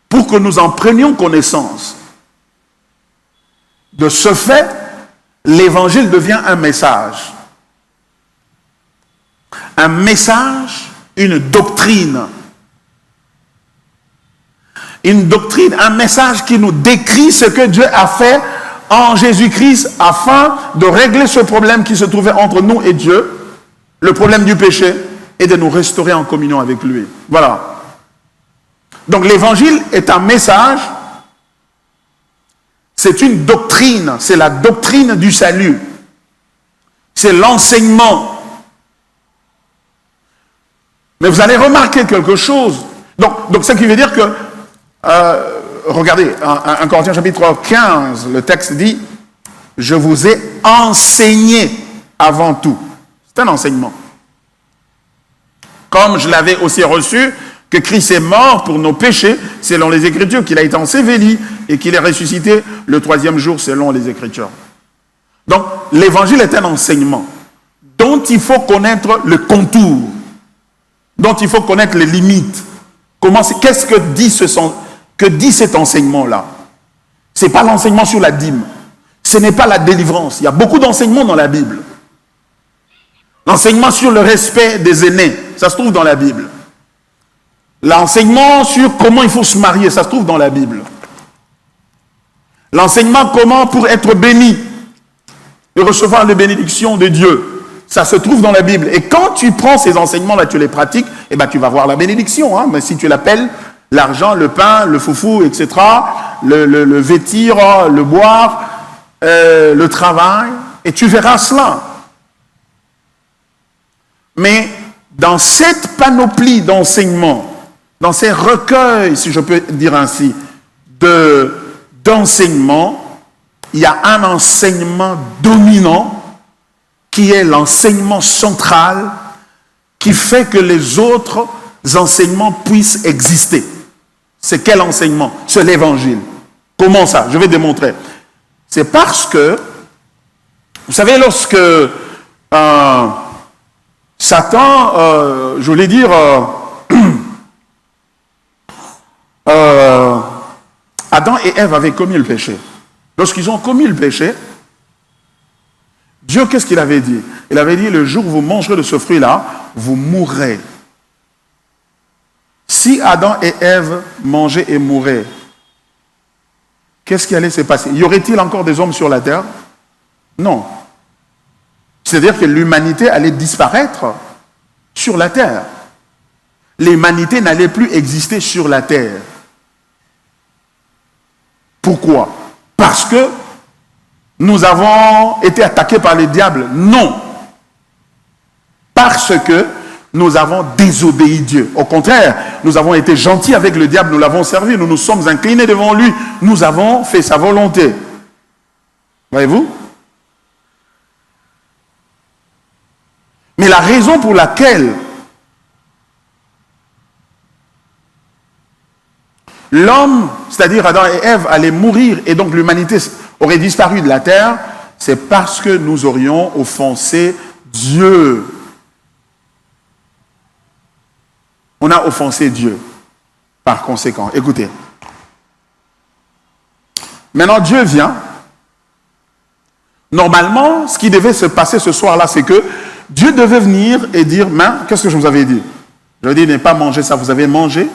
pour que nous en prenions connaissance. De ce fait, l'évangile devient un message. Un message, une doctrine. Une doctrine, un message qui nous décrit ce que Dieu a fait en Jésus-Christ afin de régler ce problème qui se trouvait entre nous et Dieu, le problème du péché, et de nous restaurer en communion avec lui. Voilà. Donc l'évangile est un message, c'est une doctrine, c'est la doctrine du salut. C'est l'enseignement. Mais vous allez remarquer quelque chose. Donc ce qui veut dire que regardez, 1 Corinthiens chapitre 15, le texte dit « Je vous ai enseigné avant tout ». C'est un enseignement. Comme je l'avais aussi reçu, que Christ est mort pour nos péchés, selon les Écritures, qu'il a été enseveli et qu'il est ressuscité le 3e jour, selon les Écritures. Donc, l'évangile est un enseignement dont il faut connaître le contour, dont il faut connaître les limites. Qu'est-ce que dit cet enseignement-là? Ce n'est pas l'enseignement sur la dîme. Ce n'est pas la délivrance. Il y a beaucoup d'enseignements dans la Bible. L'enseignement sur le respect des aînés, ça se trouve dans la Bible. L'enseignement sur comment il faut se marier, ça se trouve dans la Bible. L'enseignement comment pour être béni et recevoir les bénédictions de Dieu, ça se trouve dans la Bible. Et quand tu prends ces enseignements-là, tu les pratiques, eh ben, tu vas voir la bénédiction. Hein. Mais si tu l'appelles l'argent, le pain, le foufou, etc., le vêtir, le boire, le travail, et tu verras cela. Mais dans cette panoplie d'enseignements, dans ces recueils, si je peux dire ainsi, d'enseignement, il y a un enseignement dominant qui est l'enseignement central qui fait que les autres enseignements puissent exister. C'est quel enseignement? C'est l'évangile. Comment ça? Je vais démontrer. C'est parce que, vous savez, lorsque Satan, je voulais dire, Adam et Ève avaient commis le péché. Lorsqu'ils ont commis le péché, Dieu, qu'est-ce qu'il avait dit? Il avait dit, le jour où vous mangerez de ce fruit-là, vous mourrez. Si Adam et Ève mangeaient et mouraient, qu'est-ce qui allait se passer? Y aurait-il encore des hommes sur la terre? Non. C'est-à-dire que l'humanité allait disparaître sur la terre. L'humanité n'allait plus exister sur la terre. Pourquoi? Parce que nous avons été attaqués par le diable? Non. Parce que nous avons désobéi Dieu. Au contraire, nous avons été gentils avec le diable, nous l'avons servi, nous nous sommes inclinés devant lui, nous avons fait sa volonté. Voyez-vous? Mais la raison pour laquelle l'homme, c'est-à-dire Adam et Ève, allaient mourir et donc l'humanité aurait disparu de la terre, c'est parce que nous aurions offensé Dieu. On a offensé Dieu. Par conséquent, écoutez. Maintenant, Dieu vient. Normalement, ce qui devait se passer ce soir-là, c'est que Dieu devait venir et dire, mais qu'est-ce que je vous avais dit? Je vous ai dit, ne pas manger ça, vous avez mangé.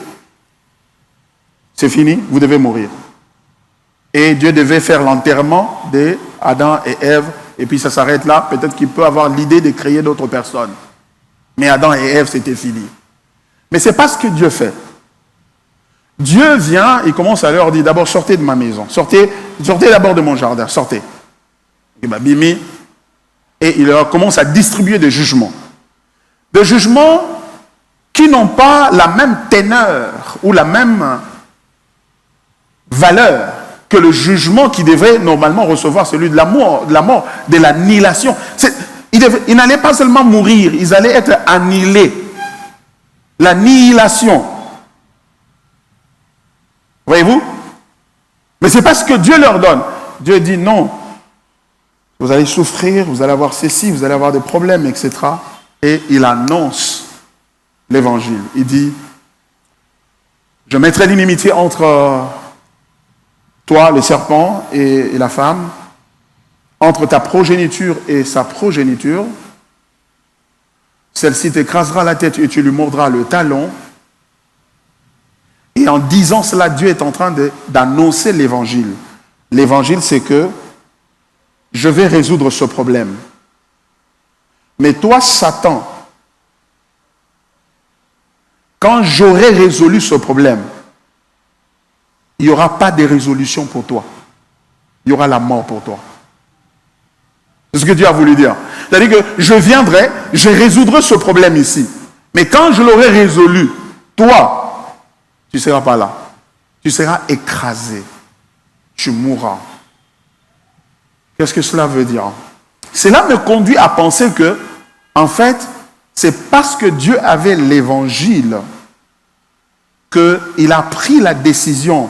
C'est fini, vous devez mourir. Et Dieu devait faire l'enterrement d'Adam et Ève, et puis ça s'arrête là. Peut-être qu'il peut avoir l'idée de créer d'autres personnes. Mais Adam et Ève, c'était fini. Mais ce n'est pas ce que Dieu fait. Dieu vient, il commence à leur dire, d'abord sortez de ma maison, sortez d'abord de mon jardin, sortez. Et ben, bimi, et il leur commence à distribuer des jugements. Des jugements qui n'ont pas la même teneur ou la même valeur que le jugement qui devrait normalement recevoir, celui de la mort, de l'annihilation. Ils n'allaient pas seulement mourir, ils allaient être annihilés. L'annihilation. Voyez-vous? Mais ce n'est pas ce que Dieu leur donne. Dieu dit non. Vous allez souffrir, vous allez avoir ceci, vous allez avoir des problèmes, etc. Et il annonce l'évangile. Il dit, je mettrai l'inimitié entre toi, le serpent, et la femme, entre ta progéniture et sa progéniture. Celle-ci t'écrasera la tête et tu lui mordras le talon. Et en disant cela, Dieu est en train d'annoncer l'évangile. L'évangile, c'est que je vais résoudre ce problème. Mais toi, Satan, quand j'aurai résolu ce problème, il n'y aura pas de résolution pour toi. Il y aura la mort pour toi. C'est ce que Dieu a voulu dire. C'est-à-dire que je viendrai, je résoudrai ce problème ici. Mais quand je l'aurai résolu, toi, tu ne seras pas là. Tu seras écrasé. Tu mourras. Qu'est-ce que cela veut dire? Cela me conduit à penser que, en fait, c'est parce que Dieu avait l'évangile qu'il a pris la décision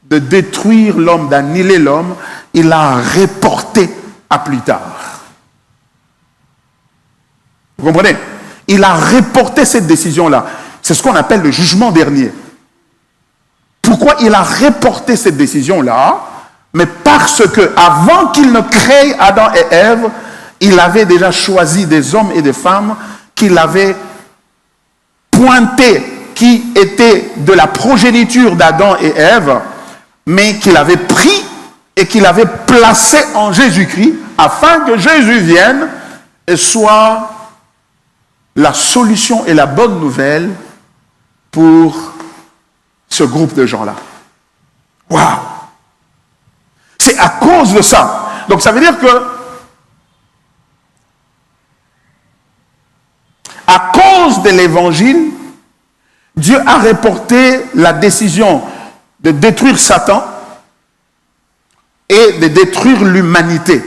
de détruire l'homme, d'annihiler l'homme. Il l'a reporté à plus tard. Vous comprenez? Il a reporté cette décision-là. C'est ce qu'on appelle le jugement dernier. Pourquoi il a reporté cette décision-là? Mais parce que avant qu'il ne crée Adam et Ève, il avait déjà choisi des hommes et des femmes qu'il avait pointés, qui étaient de la progéniture d'Adam et Ève, mais qu'il avait pris et qu'il avait placé en Jésus-Christ, afin que Jésus vienne et soit la solution et la bonne nouvelle pour ce groupe de gens-là. Waouh! C'est à cause de ça. Donc ça veut dire que à cause de l'évangile, Dieu a reporté la décision de détruire Satan et de détruire l'humanité.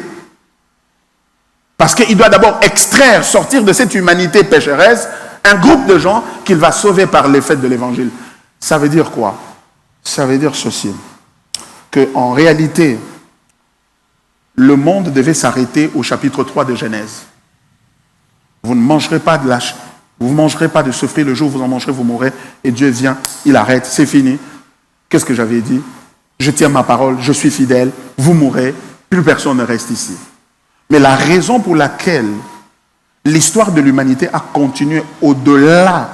Parce qu'il doit d'abord extraire, sortir de cette humanité pécheresse, un groupe de gens qu'il va sauver par l'effet de l'évangile. Ça veut dire quoi? Ça veut dire ceci, qu'en réalité, le monde devait s'arrêter au chapitre 3 de Genèse. Vous ne mangerez pas de lâche, vous ne mangerez pas de ce fruit, le jour où vous en mangerez, vous mourrez, et Dieu vient, il arrête, c'est fini. Qu'est-ce que j'avais dit? Je tiens ma parole, je suis fidèle, vous mourrez, plus personne ne reste ici. Mais la raison pour laquelle l'histoire de l'humanité a continué au-delà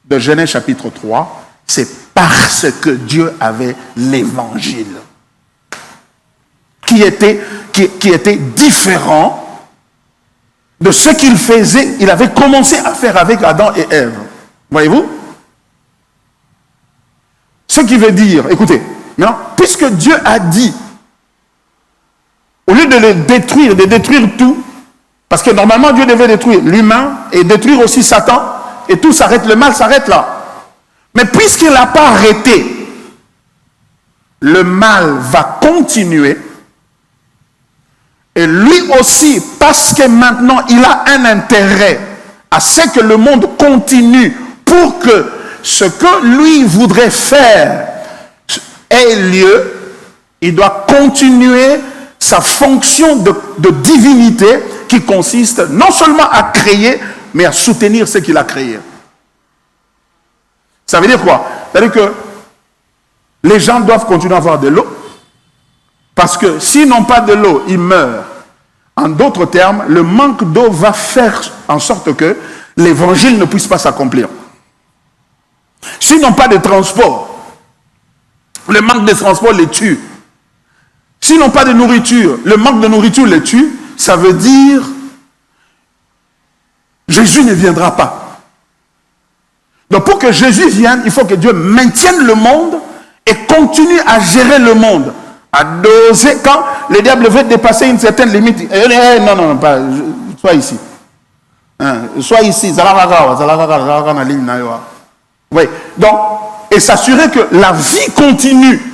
de Genèse chapitre 3, c'est parce que Dieu avait l'évangile qui était différent de ce qu'il faisait. Il avait commencé à faire avec Adam et Ève. Voyez-vous? Ce qui veut dire, écoutez, maintenant, puisque Dieu a dit, au lieu de le détruire, de détruire tout, parce que normalement Dieu devait détruire l'humain et détruire aussi Satan, et tout s'arrête, le mal s'arrête là. Mais puisqu'il n'a pas arrêté, le mal va continuer. Et lui aussi, parce que maintenant il a un intérêt à ce que le monde continue pour que ce que lui voudrait faire ait lieu, il doit continuer sa fonction de divinité qui consiste non seulement à créer, mais à soutenir ce qu'il a créé. Ça veut dire quoi? C'est-à-dire que les gens doivent continuer à avoir de l'eau, parce que s'ils n'ont pas de l'eau, ils meurent. En d'autres termes, le manque d'eau va faire en sorte que l'évangile ne puisse pas s'accomplir. S'ils n'ont pas de transport, le manque de transport les tue. S'ils n'ont pas de nourriture, le manque de nourriture les tue. Ça veut dire Jésus ne viendra pas. Donc pour que Jésus vienne, il faut que Dieu maintienne le monde et continue à gérer le monde. À doser quand le diable veut dépasser une certaine limite. Non, pas, sois ici. Sois ici. Oui. Donc, et s'assurer que la vie continue.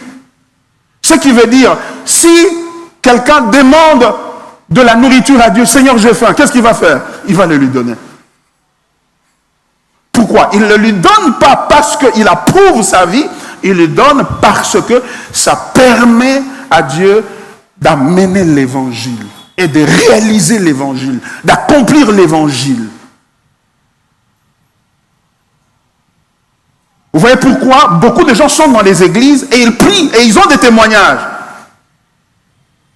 Ce qui veut dire, si quelqu'un demande de la nourriture à Dieu, Seigneur, j'ai faim, qu'est-ce qu'il va faire? Il va le lui donner. Pourquoi? Il ne lui donne pas parce qu'il approuve sa vie, il le donne parce que ça permet à Dieu d'amener l'évangile et de réaliser l'évangile, d'accomplir l'évangile. Vous voyez pourquoi beaucoup de gens sont dans les églises et ils prient et ils ont des témoignages.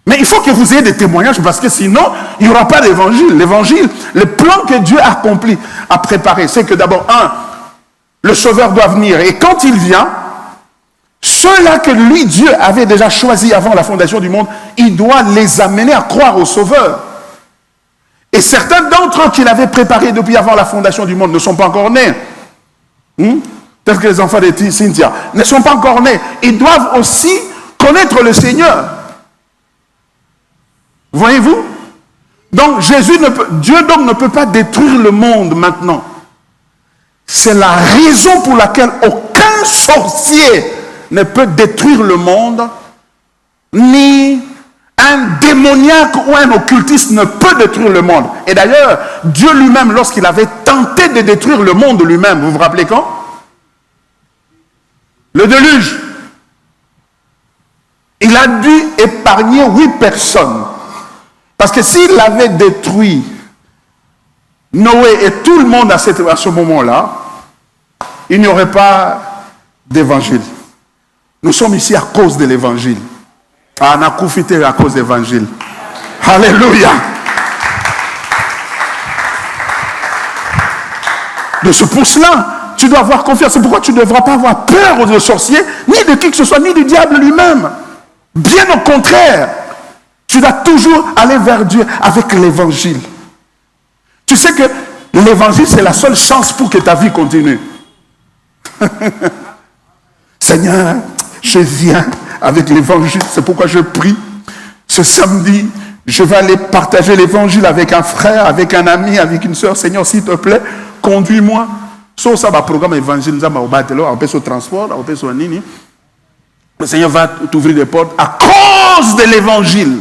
Mais il faut que vous ayez des témoignages parce que sinon, il n'y aura pas d'évangile. L'évangile, le plan que Dieu a accompli, a préparé, c'est que d'abord, le Sauveur doit venir. Et quand il vient, ceux-là que lui, Dieu, avait déjà choisis avant la fondation du monde, il doit les amener à croire au Sauveur. Et certains d'entre eux qu'il avait préparés depuis avant la fondation du monde ne sont pas encore nés. Tels que les enfants de Cynthia ne sont pas encore nés. Ils doivent aussi connaître le Seigneur. Voyez-vous? Donc Dieu donc ne peut pas détruire le monde maintenant. C'est la raison pour laquelle aucun sorcier ne peut détruire le monde, ni un démoniaque ou un occultiste ne peut détruire le monde. Et d'ailleurs, Dieu lui-même, lorsqu'il avait tenté de détruire le monde lui-même, vous vous rappelez quand? Le déluge. Il a dû épargner 8 personnes. Parce que s'il avait détruit Noé et tout le monde à ce moment-là, il n'y aurait pas d'évangile. Nous sommes ici à cause de l'évangile. On a profité à cause de l'évangile. Alléluia. De ce pour cela, tu dois avoir confiance. C'est pourquoi tu ne devras pas avoir peur des sorciers, ni de qui que ce soit, ni du diable lui-même. Bien au contraire. Tu dois toujours aller vers Dieu avec l'évangile. Tu sais que l'évangile, c'est la seule chance pour que ta vie continue. Seigneur, je viens avec l'évangile. C'est pourquoi je prie. Ce samedi, je vais aller partager l'évangile avec un frère, avec un ami, avec une soeur. Seigneur, s'il te plaît, conduis-moi. Sauf ça, le programme évangile, nous avons au transport, au nini. Le Seigneur va t'ouvrir des portes à cause cause de l'évangile.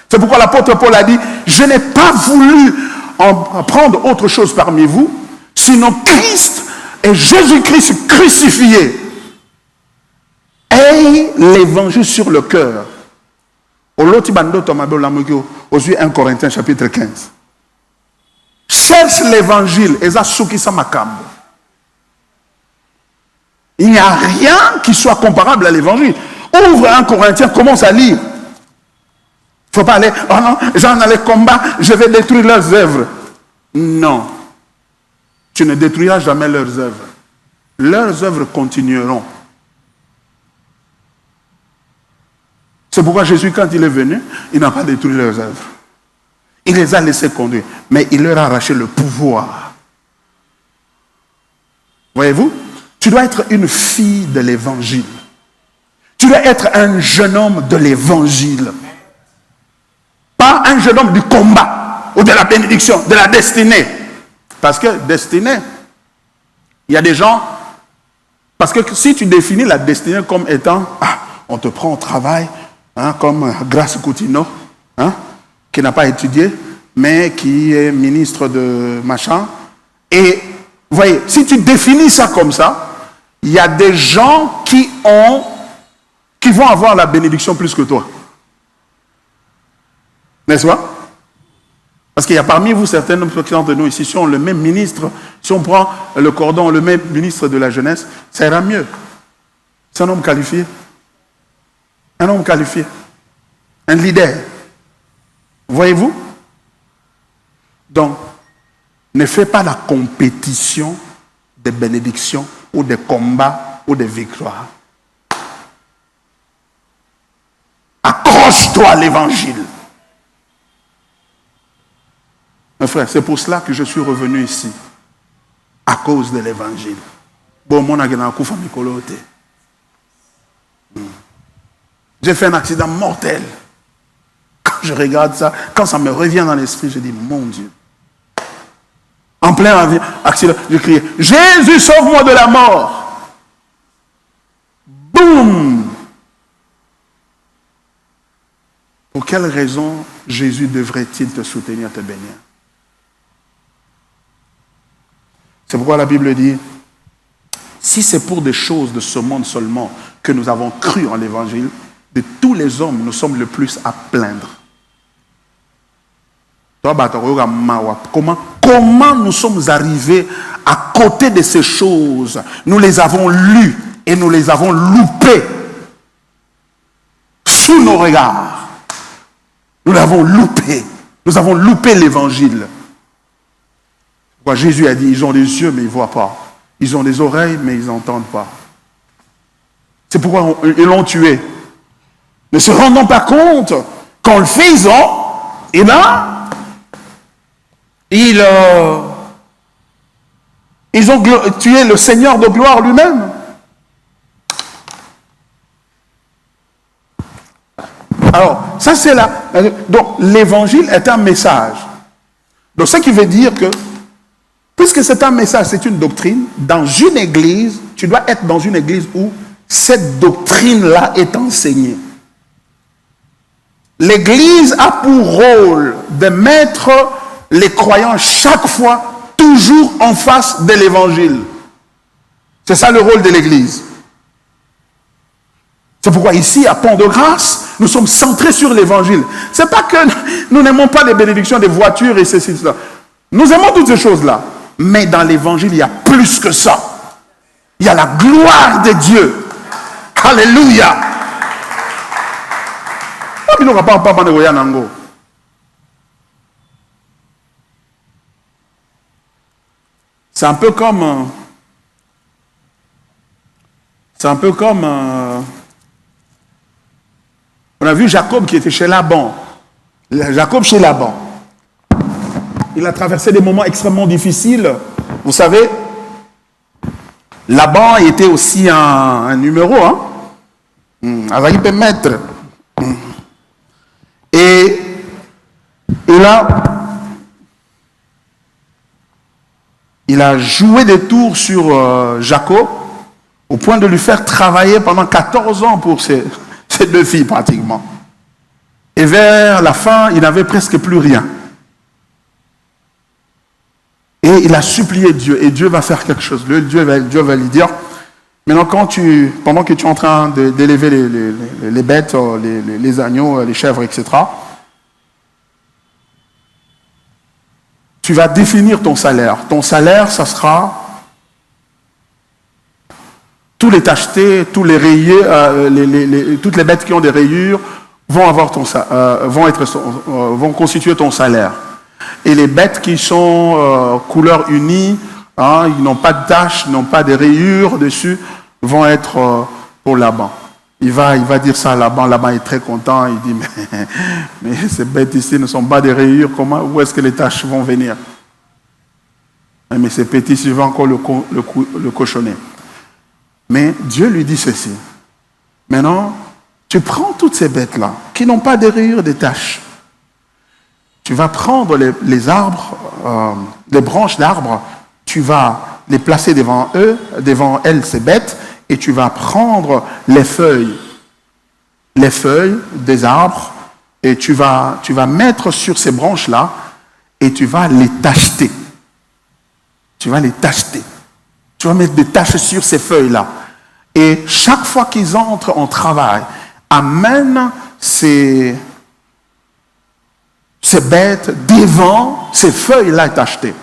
C'est pourquoi l'apôtre Paul a dit, je n'ai pas voulu en prendre autre chose parmi vous, sinon Christ et Jésus-Christ crucifié. Et l'évangile sur le cœur. Aux 1 Corinthiens chapitre 15. Cherche l'évangile. Il n'y a rien qui soit comparable à l'évangile. Ouvre 1 Corinthiens, commence à lire. Il ne faut pas aller, oh non, j'en ai les combats, je vais détruire leurs œuvres. Non. Tu ne détruiras jamais leurs œuvres. Leurs œuvres continueront. C'est pourquoi Jésus, quand il est venu, il n'a pas détruit leurs œuvres. Il les a laissés conduire. Mais il leur a arraché le pouvoir. Voyez-vous? Tu dois être une fille de l'évangile. Tu dois être un jeune homme de l'évangile. Pas un jeune homme du combat ou de la bénédiction, de la destinée. Parce que destinée, il y a des gens... Parce que si tu définis la destinée comme étant... Ah, on te prend au travail... Hein, comme Grace Coutinho, hein, qui n'a pas étudié, mais qui est ministre de machin. Et, vous voyez, si tu définis ça comme ça, il y a des gens qui vont avoir la bénédiction plus que toi. N'est-ce pas? Parce qu'il y a parmi vous certains de nous ici, si on le met ministre, si on prend le cordon, on le met ministre de la jeunesse, ça ira mieux. C'est un homme qualifié. Un homme qualifié. Un leader. Voyez-vous? Donc, ne fais pas la compétition des bénédictions ou des combats ou des victoires. Accroche-toi à l'évangile. Mes frères, c'est pour cela que je suis revenu ici. À cause de l'évangile. Bon, mon agena koufa mikolote. J'ai fait un accident mortel. Quand je regarde ça, quand ça me revient dans l'esprit, je dis, mon Dieu. En plein accident, je criais, Jésus, sauve-moi de la mort. Boum. Pour quelle raison Jésus devrait-il te soutenir, te bénir? C'est pourquoi la Bible dit, si c'est pour des choses de ce monde seulement que nous avons cru en l'évangile, de tous les hommes, nous sommes le plus à plaindre. Comment nous sommes arrivés à côté de ces choses? Nous les avons lues et nous les avons loupées sous nos regards. Nous l'avons loupé. Nous avons loupé l'évangile. Pourquoi Jésus a dit, ils ont des yeux mais ils ne voient pas. Ils ont des oreilles mais ils n'entendent pas. C'est pourquoi ils l'ont tué. Ne se rendant pas compte qu'en le faisant, eh bien, ils ont tué le Seigneur de gloire lui-même. Alors, ça c'est là. Donc, l'évangile est un message. Donc, ce qui veut dire que, puisque c'est un message, c'est une doctrine, dans une église, tu dois être dans une église où cette doctrine-là est enseignée. L'église a pour rôle de mettre les croyants chaque fois toujours en face de l'évangile. C'est ça le rôle de l'église. C'est pourquoi ici, à Pont-de-Grâce, nous sommes centrés sur l'évangile. Ce n'est pas que nous n'aimons pas les bénédictions des voitures et ceci, cela. Nous aimons toutes ces choses-là. Mais dans l'évangile, il y a plus que ça. Il y a la gloire de Dieu. Alléluia. C'est un peu comme on a vu Jacob qui était chez Laban. Jacob chez Laban. Il a traversé des moments extrêmement difficiles. Vous savez, Laban était aussi un numéro, hein? Avec des maîtres. Et il a joué des tours sur Jacob au point de lui faire travailler pendant 14 ans pour ses 2 filles pratiquement. Et vers la fin, il n'avait presque plus rien. Et il a supplié Dieu, et Dieu va faire quelque chose. Dieu va lui dire, maintenant pendant que tu es en train d'élever les bêtes, les agneaux, les chèvres, etc., tu vas définir ton salaire. Ton salaire, ça sera tous les tachetés, tous les rayés, toutes les bêtes qui ont des rayures vont constituer ton salaire. Et les bêtes qui sont couleur unie, ils n'ont pas de taches, n'ont pas de rayures dessus, vont être pour Laban. Il va dire ça à Laban. Laban est très content. Il dit, mais ces bêtes ici ne sont pas des rayures. Où est-ce que les taches vont venir? Mais ces petits, je vais encore le cochonner. Mais Dieu lui dit ceci. Maintenant, tu prends toutes ces bêtes-là, qui n'ont pas de rayures, de taches. Tu vas prendre les arbres, les branches d'arbres, tu vas les placer devant elles, ces bêtes, et tu vas prendre les feuilles des arbres, et tu vas mettre sur ces branches-là, et tu vas les tacheter. Tu vas les tacheter. Tu vas mettre des taches sur ces feuilles-là. Et chaque fois qu'ils entrent en travail, amène ces bêtes devant ces feuilles-là tachetées.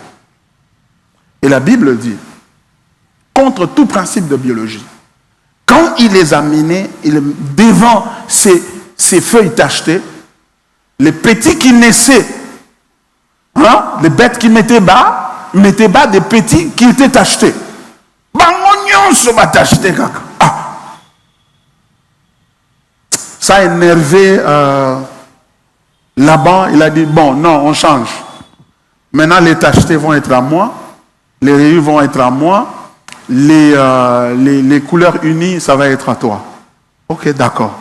Et la Bible dit, contre tout principe de biologie, quand il les a amenés devant ces feuilles tachetées, les petits qui naissaient, les bêtes qui mettaient bas des petits qui étaient tachetés. Ça a énervé Laban. Il a dit, bon, non, on change. Maintenant, les tachetés vont être à moi. Les rayures vont être à moi. Les couleurs unies, ça va être à toi. Ok, d'accord.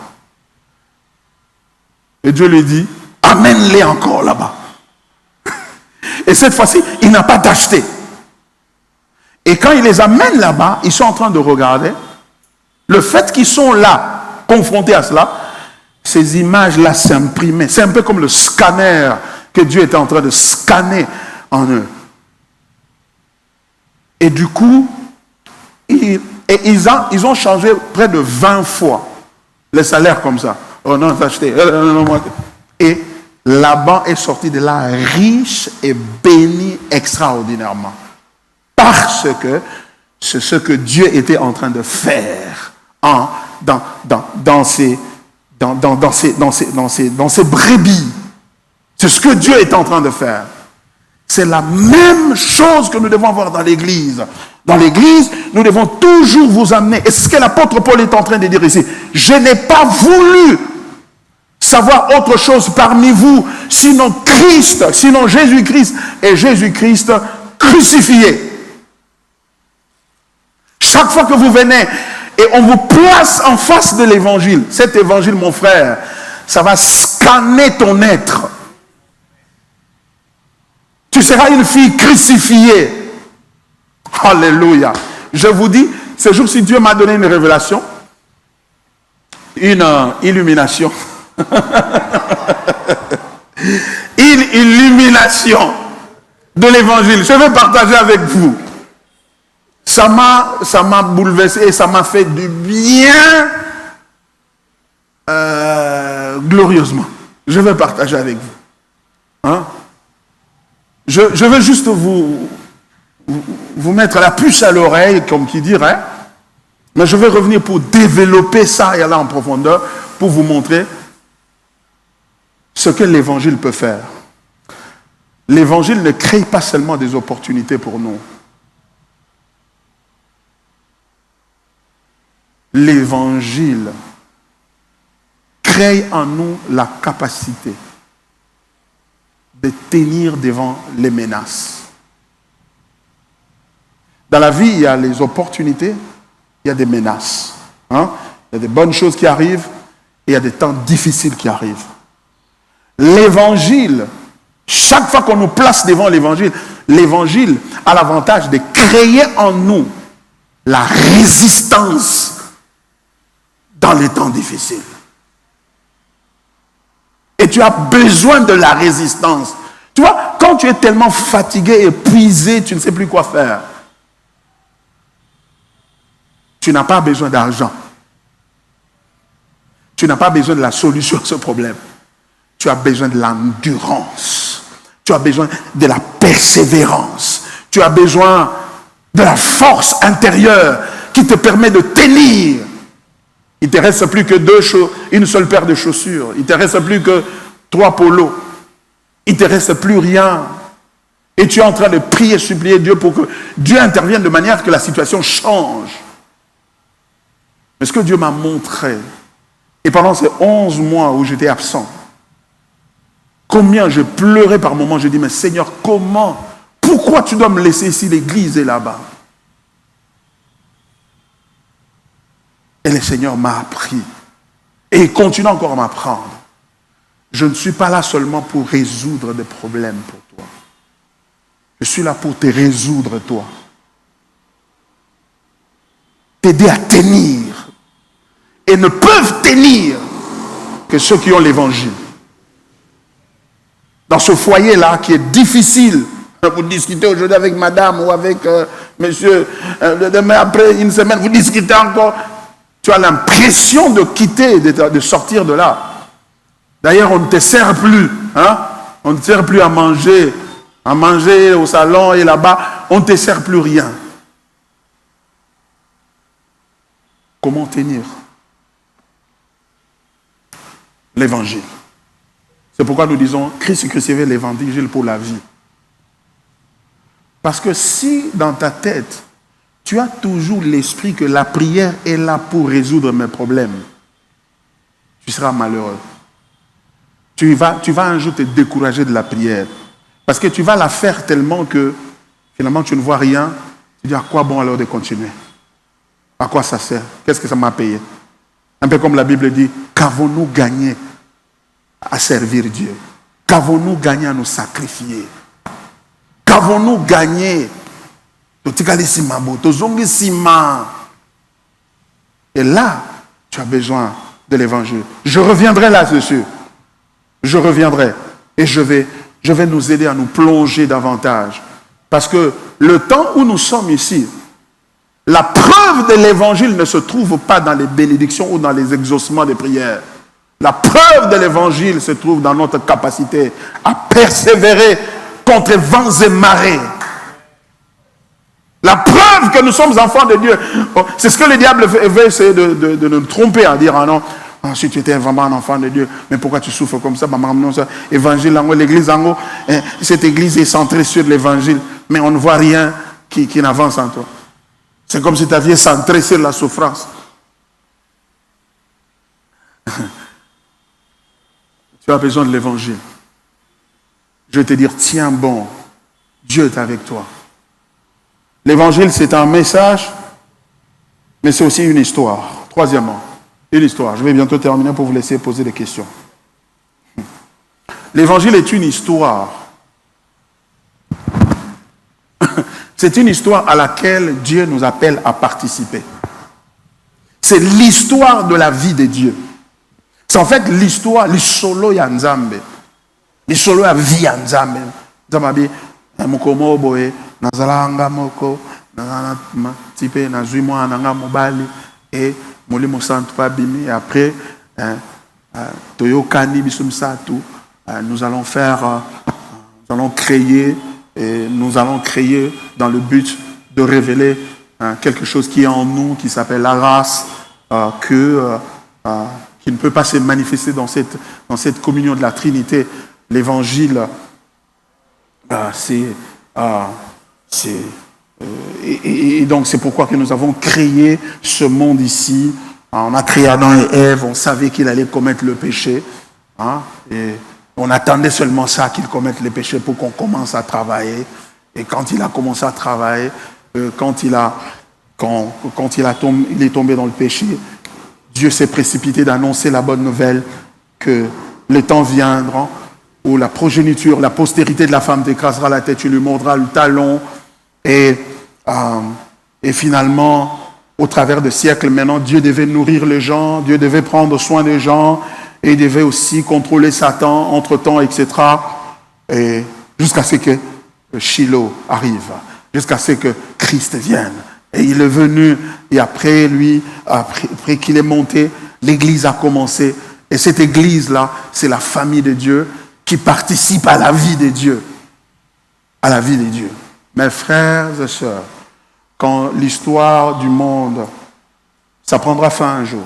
Et Dieu lui dit, amène-les encore là-bas. Et cette fois-ci, il n'a pas tacheté. Et quand il les amène là-bas, ils sont en train de regarder. Le fait qu'ils sont là, confrontés à cela, ces images-là s'imprimaient. C'est un peu comme le scanner que Dieu était en train de scanner en eux. Et du coup, ils ont changé près de 20 fois les salaires comme ça. Oh non, t'as acheté. Et Laban est sorti de là riche et béni extraordinairement. Parce que c'est ce que Dieu était en train de faire dans ces brebis. C'est ce que Dieu est en train de faire. C'est la même chose que nous devons avoir dans l'Église. Dans l'Église, nous devons toujours vous amener. Et c'est ce que l'apôtre Paul est en train de dire ici. Je n'ai pas voulu savoir autre chose parmi vous, sinon Christ, sinon Jésus-Christ et Jésus-Christ crucifié. Chaque fois que vous venez et on vous place en face de l'évangile, cet évangile, mon frère, ça va scanner ton être. Tu seras une fille crucifiée. Alléluia. Je vous dis, ce jour-ci, Dieu m'a donné une révélation, une illumination. Une illumination de l'évangile. Je vais partager avec vous. Ça m'a bouleversé et ça m'a fait du bien glorieusement. Je vais partager avec vous. Je vais juste vous mettre la puce à l'oreille, comme qui dirait, mais je vais revenir pour développer ça et aller en profondeur pour vous montrer ce que l'évangile peut faire. L'évangile ne crée pas seulement des opportunités pour nous. L'évangile crée en nous la capacité de tenir devant les menaces. Dans la vie, il y a les opportunités, il y a des menaces. Il y a des bonnes choses qui arrivent et il y a des temps difficiles qui arrivent. L'évangile, chaque fois qu'on nous place devant l'évangile, l'évangile a l'avantage de créer en nous la résistance dans les temps difficiles. Et tu as besoin de la résistance. Tu vois, quand tu es tellement fatigué, épuisé, tu ne sais plus quoi faire. Tu n'as pas besoin d'argent. Tu n'as pas besoin de la solution à ce problème. Tu as besoin de l'endurance. Tu as besoin de la persévérance. Tu as besoin de la force intérieure qui te permet de tenir. Il ne te reste plus que une seule paire de chaussures. Il ne te reste plus que 3 polos. Il ne te reste plus rien. Et tu es en train de prier, supplier Dieu pour que Dieu intervienne de manière que la situation change. Mais ce que Dieu m'a montré, et pendant ces 11 mois où j'étais absent, combien je pleurais par moments, je dis, mais Seigneur, comment? Pourquoi tu dois me laisser ici, l'église est là-bas? Et le Seigneur m'a appris. Et il continue encore à m'apprendre. Je ne suis pas là seulement pour résoudre des problèmes pour toi. Je suis là pour te résoudre, toi. T'aider à tenir. Et ne peuvent tenir que ceux qui ont l'évangile. Dans ce foyer-là qui est difficile, vous discutez aujourd'hui avec madame ou avec monsieur, demain après une semaine, vous discutez encore, tu as l'impression de quitter, de sortir de là. D'ailleurs, on ne te sert plus. Hein? On ne te sert plus à manger au salon et là-bas. On ne te sert plus rien. Comment tenir l'évangile? C'est pourquoi nous disons Christ crucifié, l'évangile pour la vie. Parce que si dans ta tête, tu as toujours l'esprit que la prière est là pour résoudre mes problèmes, tu seras malheureux. Tu vas un jour te décourager de la prière. Parce que tu vas la faire tellement que finalement tu ne vois rien. Tu dis à quoi bon alors de continuer? À quoi ça sert? Qu'est-ce que ça m'a payé? Un peu comme la Bible dit, qu'avons-nous gagné à servir Dieu? Qu'avons-nous gagné à nous sacrifier? Qu'avons-nous gagné? Et là, tu as besoin de l'évangile. Je reviendrai là-dessus. Je reviendrai et je vais nous aider à nous plonger davantage. Parce que le temps où nous sommes ici, la preuve de l'évangile ne se trouve pas dans les bénédictions ou dans les exaucements des prières. La preuve de l'évangile se trouve dans notre capacité à persévérer contre vents et marées. La preuve que nous sommes enfants de Dieu. C'est ce que le diable veut essayer de nous tromper, à dire, ah non, si tu étais vraiment un enfant de Dieu, mais pourquoi tu souffres comme ça? Évangile, l'église, cette église est centrée sur l'évangile, mais on ne voit rien qui n'avance en toi. C'est comme si tu aviez centré sur la souffrance. Tu as besoin de l'évangile. Je vais te dire, tiens bon, Dieu est avec toi. L'évangile, c'est un message, mais c'est aussi une histoire. Troisièmement, une histoire. Je vais bientôt terminer pour vous laisser poser des questions. L'évangile est une histoire. C'est une histoire à laquelle Dieu nous appelle à participer. C'est l'histoire de la vie de Dieu. C'est en fait l'histoire, l'isolo ya Nzambe. L'isolo ya vie ya Nzambe. Nzambe, mokomo boye, nazalanga moko, nazana tipe nazwimo nanga mobali et molimo santo pa bimi. Et après, toyokani bisumsatu, nous allons créer. Et nous allons créer dans le but de révéler quelque chose qui est en nous, qui s'appelle la grâce, qui ne peut pas se manifester dans cette communion de la Trinité. L'évangile, et donc c'est pourquoi que nous avons créé ce monde ici. On a créé Adam et Ève, on savait qu'il allait commettre le péché. Et on attendait seulement ça, qu'il commette les péchés pour qu'on commence à travailler. Et quand il a commencé à travailler, quand il est tombé dans le péché, Dieu s'est précipité d'annoncer la bonne nouvelle que les temps viendront où la progéniture, la postérité de la femme t'écrasera la tête, tu lui mordras le talon. Et finalement, au travers de siècles, maintenant, Dieu devait nourrir les gens, Dieu devait prendre soin des gens. Et il devait aussi contrôler Satan entre-temps, etc. Et jusqu'à ce que Shiloh arrive, jusqu'à ce que Christ vienne. Et il est venu, et après lui, après qu'il est monté, l'église a commencé. Et cette église-là, c'est la famille de Dieu qui participe à la vie de Dieu. À la vie de Dieu. Mes frères et sœurs, quand l'histoire du monde, ça prendra fin un jour.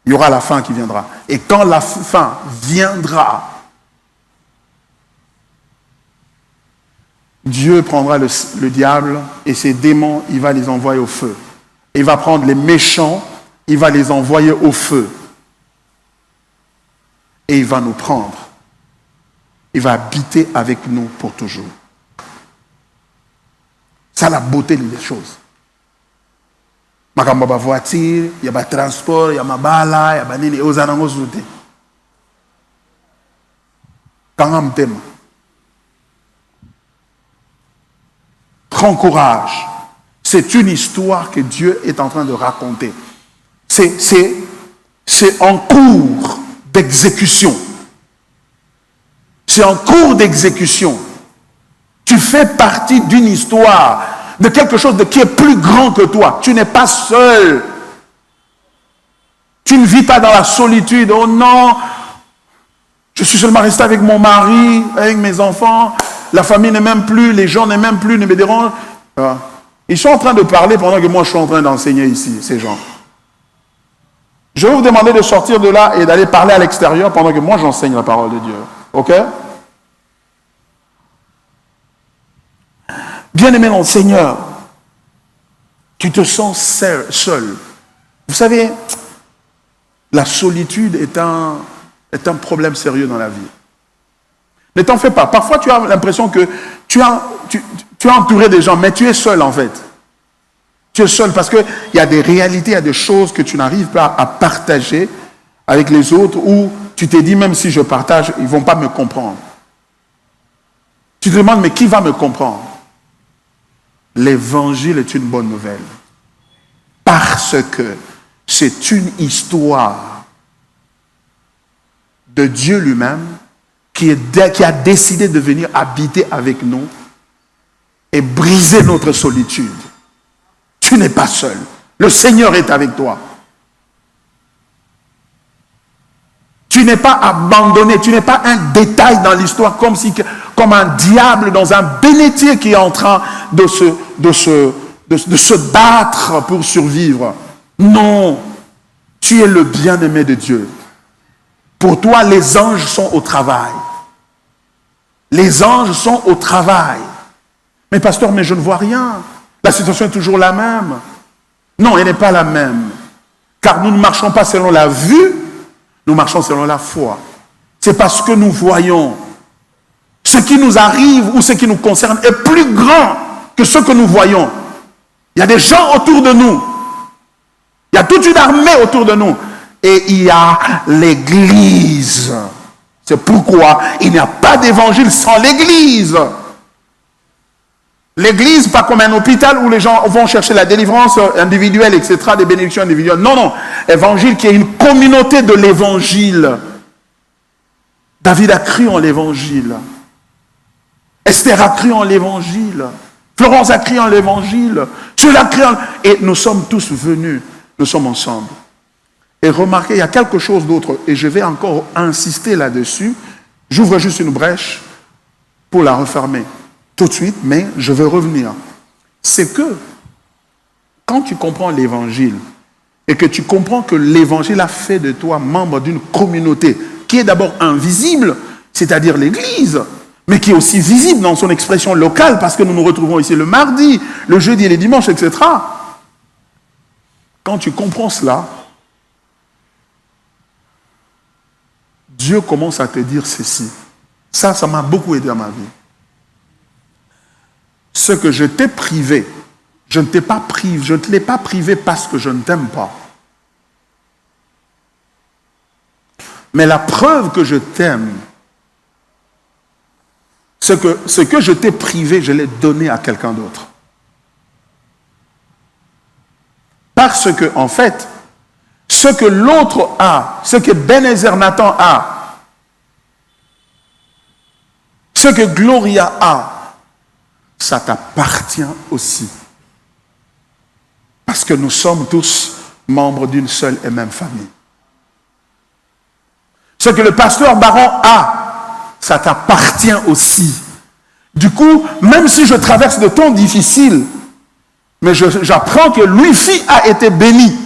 Il y aura la fin qui viendra. Et quand la fin viendra, Dieu prendra le diable et ses démons, il va les envoyer au feu. Il va prendre les méchants, il va les envoyer au feu. Et il va nous prendre. Il va habiter avec nous pour toujours. C'est la beauté des choses. Il y a ma voiture, il y a ma transport, il y a ma bala, il y a ma nini, et ozanango zute. Quand t'aime. Prends courage. C'est une histoire que Dieu est en train de raconter. C'est en cours d'exécution. C'est en cours d'exécution. Tu fais partie d'une histoire, de quelque chose qui est plus grand que toi. Tu n'es pas seul. Tu ne vis pas dans la solitude. Oh non, je suis seulement resté avec mon mari, avec mes enfants. La famille n'est même plus, les gens n'est même plus, ne me dérangent. Ils sont en train de parler pendant que moi je suis en train d'enseigner ici, ces gens. Je vais vous demander de sortir de là et d'aller parler à l'extérieur pendant que moi j'enseigne la parole de Dieu. Ok? Bien-aimé dans le Seigneur, tu te sens seul. Vous savez, la solitude est un problème sérieux dans la vie. Ne t'en fais pas. Parfois, tu as l'impression que tu es entouré des gens, mais tu es seul en fait. Tu es seul parce qu'il y a des réalités, il y a des choses que tu n'arrives pas à partager avec les autres, ou tu t'es dit, même si je partage, ils ne vont pas me comprendre. Tu te demandes, mais qui va me comprendre? L'évangile est une bonne nouvelle. Parce que c'est une histoire de Dieu lui-même qui a décidé de venir habiter avec nous et briser notre solitude. Tu n'es pas seul. Le Seigneur est avec toi. Tu n'es pas abandonné. Tu n'es pas un détail dans l'histoire comme un diable dans un bénitier qui est en train de se battre pour survivre. Non. Tu es le bien-aimé de Dieu. Pour toi, les anges sont au travail. Les anges sont au travail. Mais pasteur, mais je ne vois rien. La situation est toujours la même. Non, elle n'est pas la même. Car nous ne marchons pas selon la vue, nous marchons selon la foi. C'est parce que nous voyons. Ce qui nous arrive ou ce qui nous concerne est plus grand que ce que nous voyons. Il y a des gens autour de nous. Il y a toute une armée autour de nous. Et il y a l'Église. C'est pourquoi il n'y a pas d'évangile sans l'Église. L'Église, pas comme un hôpital où les gens vont chercher la délivrance individuelle, etc., des bénédictions individuelles. Non, non. Évangile qui est une communauté de l'Évangile. David a cru en l'Évangile. Esther a cru en l'Évangile. Florence a cru en l'Évangile. Cela a cru en... Et nous sommes tous venus. Nous sommes ensemble. Et remarquez, il y a quelque chose d'autre. Et je vais encore insister là-dessus. J'ouvre juste une brèche pour la refermer tout de suite, mais je veux revenir. C'est que quand tu comprends l'Évangile et que tu comprends que l'Évangile a fait de toi membre d'une communauté qui est d'abord invisible, c'est-à-dire l'Église, mais qui est aussi visible dans son expression locale, parce que nous nous retrouvons ici le mardi, le jeudi et les dimanches, etc. Quand tu comprends cela, Dieu commence à te dire ceci. Ça m'a beaucoup aidé dans ma vie. Ce que je t'ai privé, je ne t'ai pas privé, je ne te l'ai pas privé parce que je ne t'aime pas. Mais la preuve que je t'aime, ce que je t'ai privé, je l'ai donné à quelqu'un d'autre. Parce que, en fait, ce que l'autre a, ce que Ebenezer Nathan a, ce que Gloria a, ça t'appartient aussi. Parce que nous sommes tous membres d'une seule et même famille. Ce que le pasteur Baron a, ça t'appartient aussi. Du coup, même si je traverse de temps difficiles, mais j'apprends que Louis-Fi a été béni,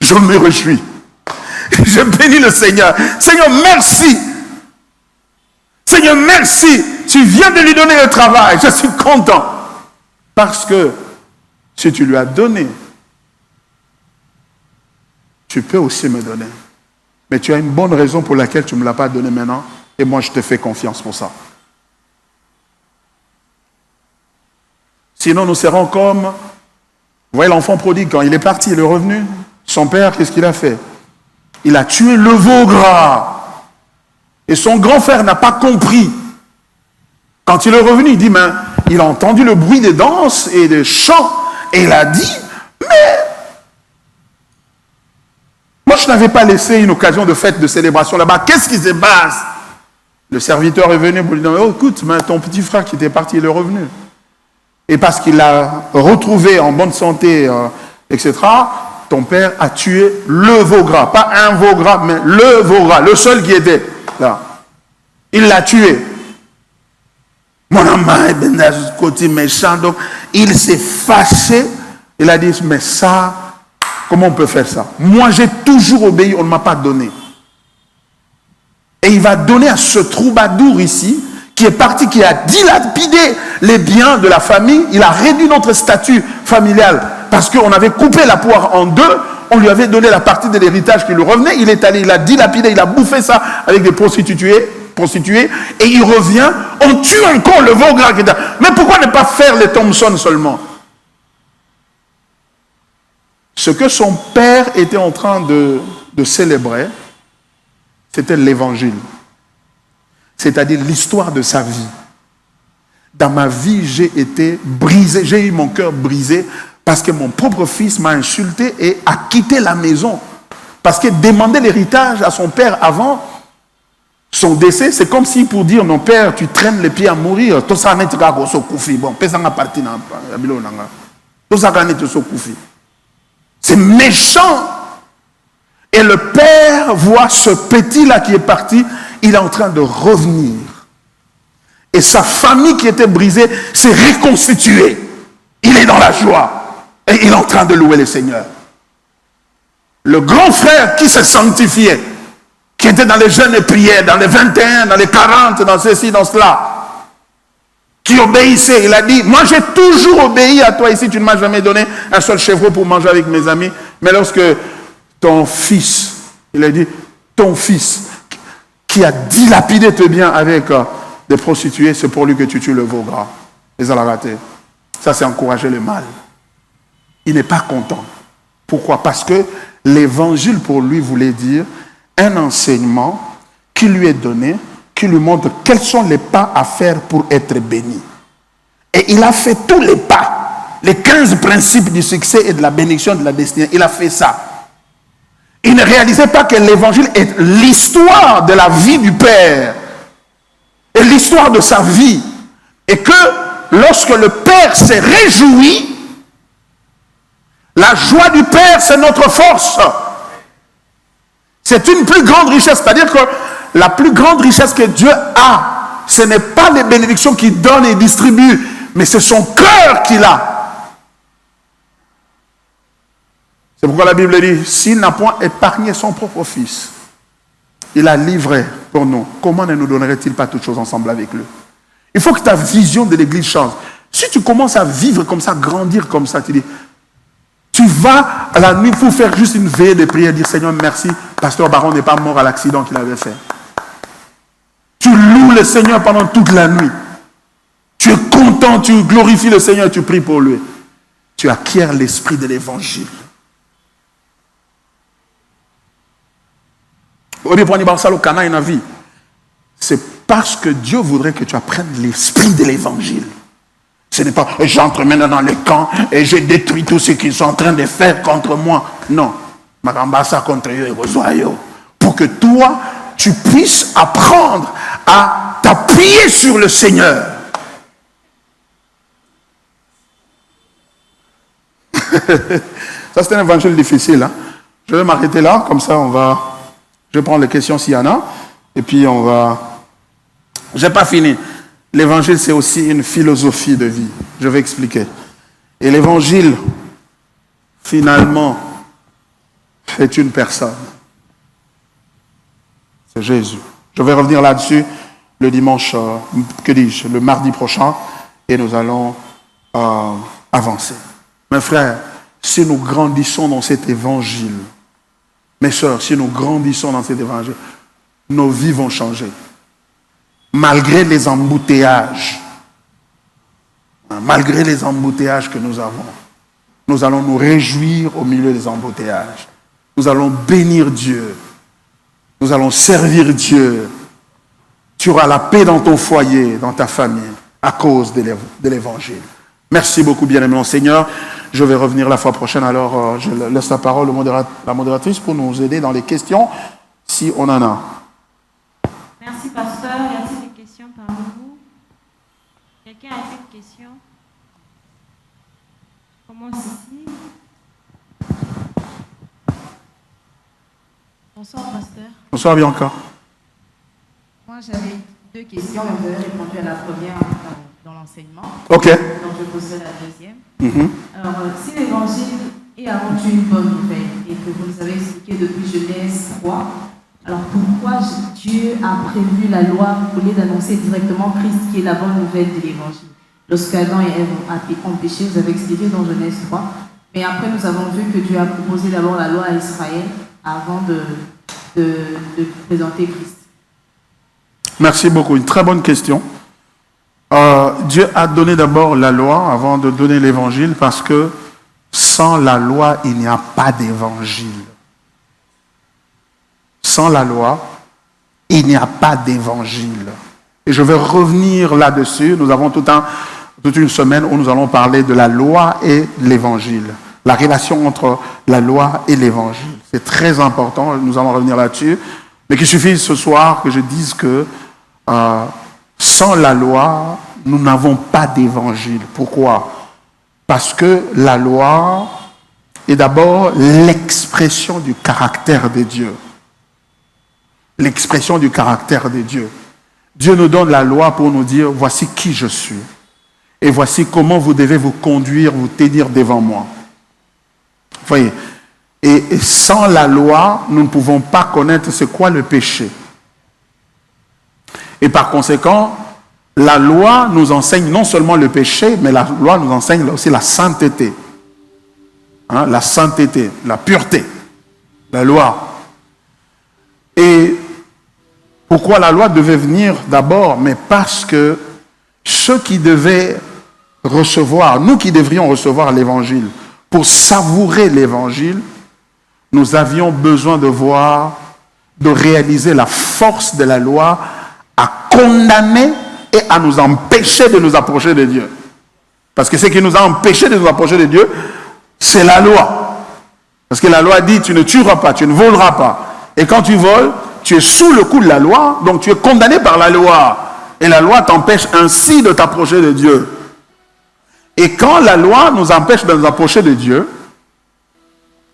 je me réjouis. Je bénis le Seigneur. Seigneur, merci. Seigneur, merci. Tu viens de lui donner le travail. Je suis content. Parce que si tu lui as donné, tu peux aussi me donner. Mais tu as une bonne raison pour laquelle tu ne me l'as pas donné maintenant. Et moi, je te fais confiance pour ça. Sinon, nous serons comme... Vous voyez l'enfant prodigue, quand il est parti, il est revenu. Son père, qu'est-ce qu'il a fait? Il a tué le veau gras. Et son grand frère n'a pas compris. Quand il est revenu, il dit, mais il a entendu le bruit des danses et des chants. Et il a dit, mais... Moi, je n'avais pas laissé une occasion de fête, de célébration là-bas. Qu'est-ce qui se passe? Le serviteur est venu pour lui dire, oh, écoute, mais ton petit frère qui était parti, il est revenu. Et parce qu'il l'a retrouvé en bonne santé, etc., ton père a tué le veau gras. Pas un veau gras, mais le veau gras, le seul qui était là. Il l'a tué. Mon amant est dans ce côté méchant, donc il s'est fâché. Il a dit, mais ça, comment on peut faire ça? Moi, j'ai toujours obéi, on ne m'a pas donné. Et il va donner à ce troubadour ici, qui est parti, qui a dilapidé les biens de la famille. Il a réduit notre statut familial parce qu'on avait coupé la poire en deux. On lui avait donné la partie de l'héritage qui lui revenait. Il est allé, il a dilapidé, il a bouffé ça avec des prostituées et il revient. On tue encore le veau gras. Mais pourquoi ne pas faire les Thompson seulement? Ce que son père était en train de célébrer, c'était l'évangile. C'est-à-dire l'histoire de sa vie. Dans ma vie, j'ai été brisé, j'ai eu mon cœur brisé parce que mon propre fils m'a insulté et a quitté la maison. Parce que demander l'héritage à son père avant son décès, c'est comme si pour dire, mon père, tu traînes les pieds à mourir. Tout ça n'est pas bon, c'est méchant. Et le père voit ce petit-là qui est parti, il est en train de revenir. Et sa famille qui était brisée s'est reconstituée. Il est dans la joie. Et il est en train de louer le Seigneur. Le grand frère qui s'est sanctifié, qui était dans les jeûnes et prières, dans les 21, dans les 40, dans ceci, dans cela, qui obéissait, il a dit, moi j'ai toujours obéi à toi ici, tu ne m'as jamais donné un seul chevreau pour manger avec mes amis, mais lorsque ton fils, il a dit, ton fils, qui a dilapidé tes biens avec des prostituées, c'est pour lui que tu tues le veau gras. Et ça l'a raté. Ça, c'est encourager le mal. Il n'est pas content. Pourquoi? Parce que l'évangile pour lui voulait dire un enseignement qui lui est donné, qui lui montre quels sont les pas à faire pour être béni. Et il a fait tous les pas, les 15 principes du succès et de la bénédiction de la destinée. Il a fait ça. Il ne réalisait pas que l'évangile est l'histoire de la vie du Père et l'histoire de sa vie. Et que lorsque le Père s'est réjoui, la joie du Père, c'est notre force. C'est une plus grande richesse. C'est-à-dire que la plus grande richesse que Dieu a, ce n'est pas les bénédictions qu'il donne et distribue, mais c'est son cœur qu'il a. C'est pourquoi la Bible dit, s'il n'a point épargné son propre fils, il a livré pour nous. Comment ne nous donnerait-il pas toutes choses ensemble avec lui? Il faut que ta vision de l'église change. Si tu commences à vivre comme ça, grandir comme ça, tu dis, tu vas à la nuit pour faire juste une veillée de prière, dire Seigneur merci, pasteur Baron n'est pas mort à l'accident qu'il avait fait. Tu loues le Seigneur pendant toute la nuit. Tu es content, tu glorifies le Seigneur, tu pries pour lui. Tu acquiers l'esprit de l'évangile. C'est parce que Dieu voudrait que tu apprennes l'esprit de l'évangile. Ce n'est pas j'entre maintenant dans les camps et je détruis tous ceux qui sont en train de faire contre moi. Non. Marambasa contre eux, pour que toi, tu puisses apprendre à t'appuyer sur le Seigneur. Ça, c'est un évangile difficile. Hein? Je vais m'arrêter là, comme ça, je vais prendre les questions s'il y en a, et puis on va... Je n'ai pas fini. L'évangile, c'est aussi une philosophie de vie. Je vais expliquer. Et l'évangile, finalement, est une personne. C'est Jésus. Je vais revenir là-dessus le dimanche, le mardi prochain, et nous allons avancer. Mes frères, si nous grandissons dans cet évangile, mes sœurs, si nous grandissons dans cet évangile, nos vies vont changer. Malgré les embouteillages, que nous avons, nous allons nous réjouir au milieu des embouteillages. Nous allons bénir Dieu. Nous allons servir Dieu. Tu auras la paix dans ton foyer, dans ta famille, à cause de l'évangile. Merci beaucoup, bien-aimé Seigneur. Je vais revenir la fois prochaine. Alors, je laisse la parole la modératrice pour nous aider dans les questions, si on en a. Merci, pasteur. Y a-t-il des questions parmi vous? Quelqu'un a une question? Commence ici. Bonsoir, pasteur. Bonsoir, Bianca. Moi, j'avais 2 questions, mais vous avez répondu à la première dans l'enseignement. Ok. Donc, je poserai la deuxième. Alors, si l'évangile est avant tout une bonne nouvelle et que vous nous avez expliqué depuis Genèse 3, alors pourquoi Dieu a prévu la loi au lieu d'annoncer directement Christ qui est la bonne nouvelle de l'évangile? Lorsqu'Adam et Ève ont péché, vous avez expliqué dans Genèse 3, mais après nous avons vu que Dieu a proposé d'abord la loi à Israël avant de présenter Christ. Merci beaucoup. Une très bonne question. Dieu a donné d'abord la loi avant de donner l'évangile parce que sans la loi, il n'y a pas d'évangile. Sans la loi, il n'y a pas d'évangile. Et je vais revenir là-dessus. Nous avons toute une semaine où nous allons parler de la loi et l'évangile. La relation entre la loi et l'évangile. C'est très important, nous allons revenir là-dessus. Mais qu'il suffit ce soir que je dise que sans la loi, nous n'avons pas d'évangile. Pourquoi? Parce que la loi est d'abord l'expression du caractère de Dieu. L'expression du caractère de Dieu. Dieu nous donne la loi pour nous dire, voici qui je suis. Et voici comment vous devez vous conduire, vous tenir devant moi. Vous voyez? Et sans la loi, nous ne pouvons pas connaître c'est quoi le péché. Et par conséquent, la loi nous enseigne non seulement le péché, mais la loi nous enseigne aussi la sainteté. Hein, la sainteté, la pureté. La loi. Et pourquoi la loi devait venir d'abord? Mais parce que ceux qui devaient recevoir, nous qui devrions recevoir l'évangile, pour savourer l'évangile, nous avions besoin de réaliser la force de la loi à condamner et à nous empêcher de nous approcher de Dieu. Parce que ce qui nous a empêchés de nous approcher de Dieu, c'est la loi. Parce que la loi dit, tu ne tueras pas, tu ne voleras pas. Et quand tu voles, tu es sous le coup de la loi, donc tu es condamné par la loi. Et la loi t'empêche ainsi de t'approcher de Dieu. Et quand la loi nous empêche de nous approcher de Dieu,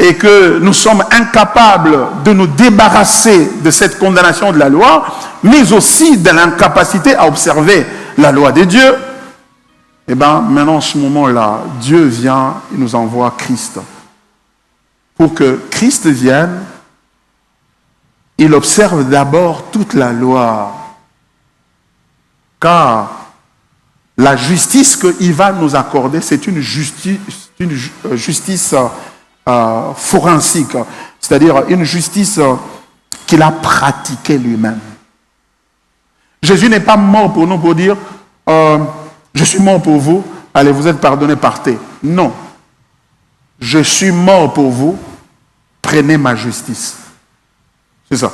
et que nous sommes incapables de nous débarrasser de cette condamnation de la loi, mais aussi de l'incapacité à observer la loi de Dieu, et bien maintenant, en ce moment-là, Dieu vient et nous envoie Christ. Pour que Christ vienne, il observe d'abord toute la loi. Car la justice qu'il va nous accorder, c'est une justice forensique, c'est-à-dire une justice qu'il a pratiquée lui-même. Jésus n'est pas mort pour nous pour dire je suis mort pour vous, allez, vous êtes pardonnés, partez. Non. Je suis mort pour vous, prenez ma justice. C'est ça.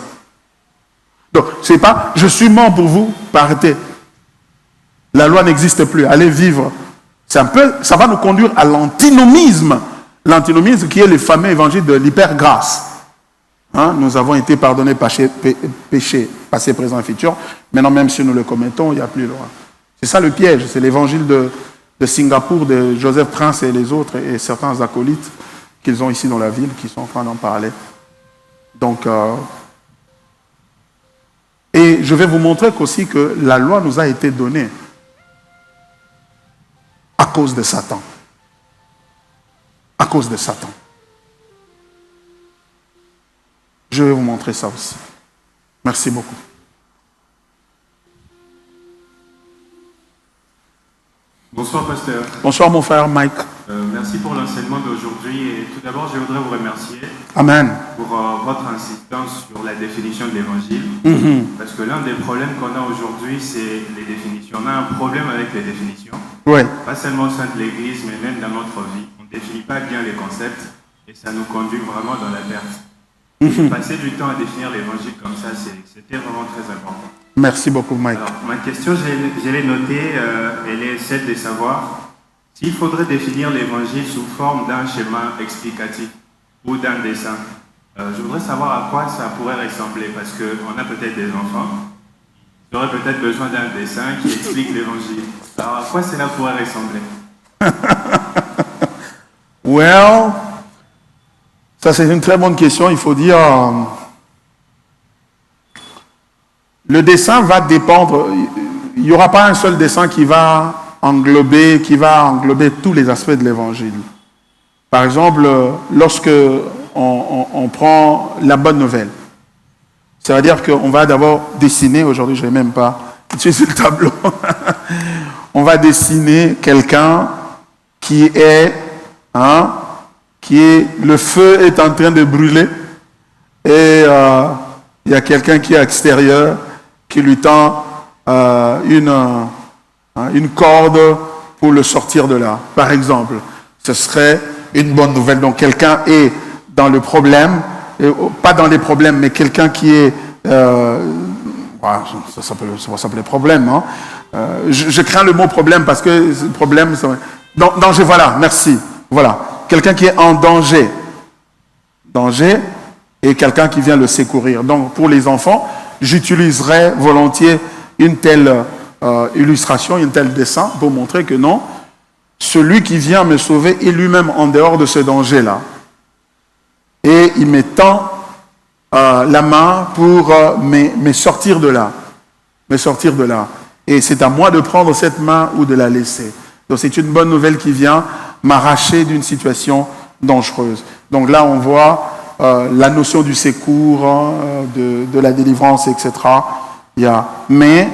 Donc, c'est pas je suis mort pour vous, partez. La loi n'existe plus, allez vivre. C'est un peu, ça va nous conduire à l'antinomisme L'antinomisme qui est le fameux évangile de l'hypergrâce. Hein, nous avons été pardonnés péchés, passé, présent et futur. Maintenant, même si nous le commettons, il n'y a plus loin. C'est ça le piège. C'est l'évangile de Singapour, de Joseph Prince et les autres, et certains acolytes qu'ils ont ici dans la ville, qui sont en train d'en parler. Donc, et je vais vous montrer qu'aussi que la loi nous a été donnée à cause de Satan. À cause de Satan. Je vais vous montrer ça aussi. Merci beaucoup. Bonsoir, pasteur. Bonsoir, mon frère Mike. Merci pour l'enseignement d'aujourd'hui. Et tout d'abord, je voudrais vous remercier Amen. pour votre insistance sur la définition de l'évangile. Parce que l'un des problèmes qu'on a aujourd'hui, c'est les définitions. On a un problème avec les définitions. Oui. Pas seulement au sein de l'Église, mais même dans notre vie. On ne définit pas bien les concepts et ça nous conduit vraiment dans la perte. Passer du temps à définir l'évangile comme ça, c'était vraiment très important. Merci beaucoup, Mike. Alors, ma question, je l'ai notée, elle est celle de savoir s'il faudrait définir l'évangile sous forme d'un schéma explicatif ou d'un dessin. Je voudrais savoir à quoi ça pourrait ressembler, parce qu'on a peut-être des enfants, ils auraient peut-être besoin d'un dessin qui explique l'évangile. Alors, à quoi cela pourrait ressembler? Well, ça c'est une très bonne question. Il faut dire, le dessin va dépendre. Il n'y aura pas un seul dessin qui va englober tous les aspects de l'évangile. Par exemple, lorsque on prend la bonne nouvelle, ça veut dire qu'on va d'abord dessiner. Aujourd'hui, je ne vais même pas utiliser le tableau. On va dessiner quelqu'un qui est, le feu est en train de brûler et il y a quelqu'un qui est à l'extérieur qui lui tend une corde pour le sortir de là. Par exemple, ce serait une bonne nouvelle. Donc quelqu'un est dans le problème, pas dans les problèmes, mais quelqu'un qui est... ça s'appelle problème. Hein. Je crains le mot problème parce que problème... Danger, voilà, merci. Voilà, quelqu'un qui est en danger. Danger et quelqu'un qui vient le secourir. Donc pour les enfants, j'utiliserais volontiers une telle illustration, un tel dessin pour montrer que non, celui qui vient me sauver est lui-même en dehors de ce danger-là. Et il me tend la main pour me sortir de là. Me sortir de là. Et c'est à moi de prendre cette main ou de la laisser. Donc c'est une bonne nouvelle qui vient m'arracher d'une situation dangereuse. Donc là, on voit la notion du secours, de la délivrance, etc. Mais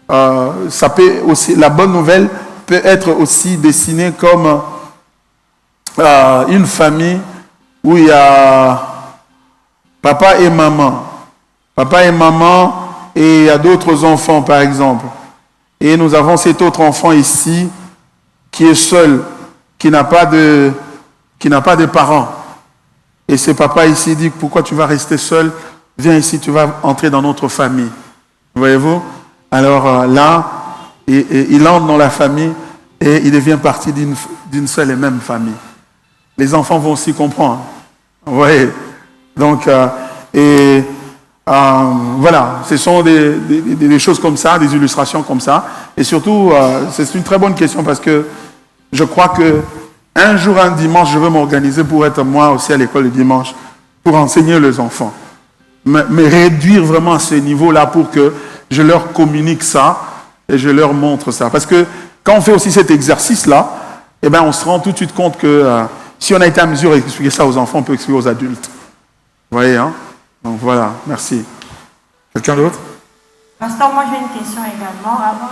ça peut aussi, la bonne nouvelle peut être aussi dessinée comme une famille où il y a papa et maman. Papa et maman, et il y a d'autres enfants, par exemple. Et nous avons cet autre enfant ici qui est seul, qui n'a pas de parents. Et ce papa ici dit, pourquoi tu vas rester seul? Viens ici, tu vas entrer dans notre famille. Voyez-vous? Alors là, il entre dans la famille et il devient partie d'une seule et même famille. Les enfants vont aussi comprendre. Vous voyez? Donc, voilà, ce sont des choses comme ça, des illustrations comme ça. Et surtout, c'est une très bonne question parce que je crois que un jour, un dimanche, je veux m'organiser pour être moi aussi à l'école le dimanche, pour enseigner les enfants. Me réduire vraiment à ce niveau-là pour que je leur communique ça et je leur montre ça. Parce que quand on fait aussi cet exercice-là, eh ben, on se rend tout de suite compte que si on a été à mesure d'expliquer ça aux enfants, on peut expliquer aux adultes. Vous voyez, hein? Donc voilà, merci. Quelqu'un d'autre? Pasteur, moi j'ai une question également. Avant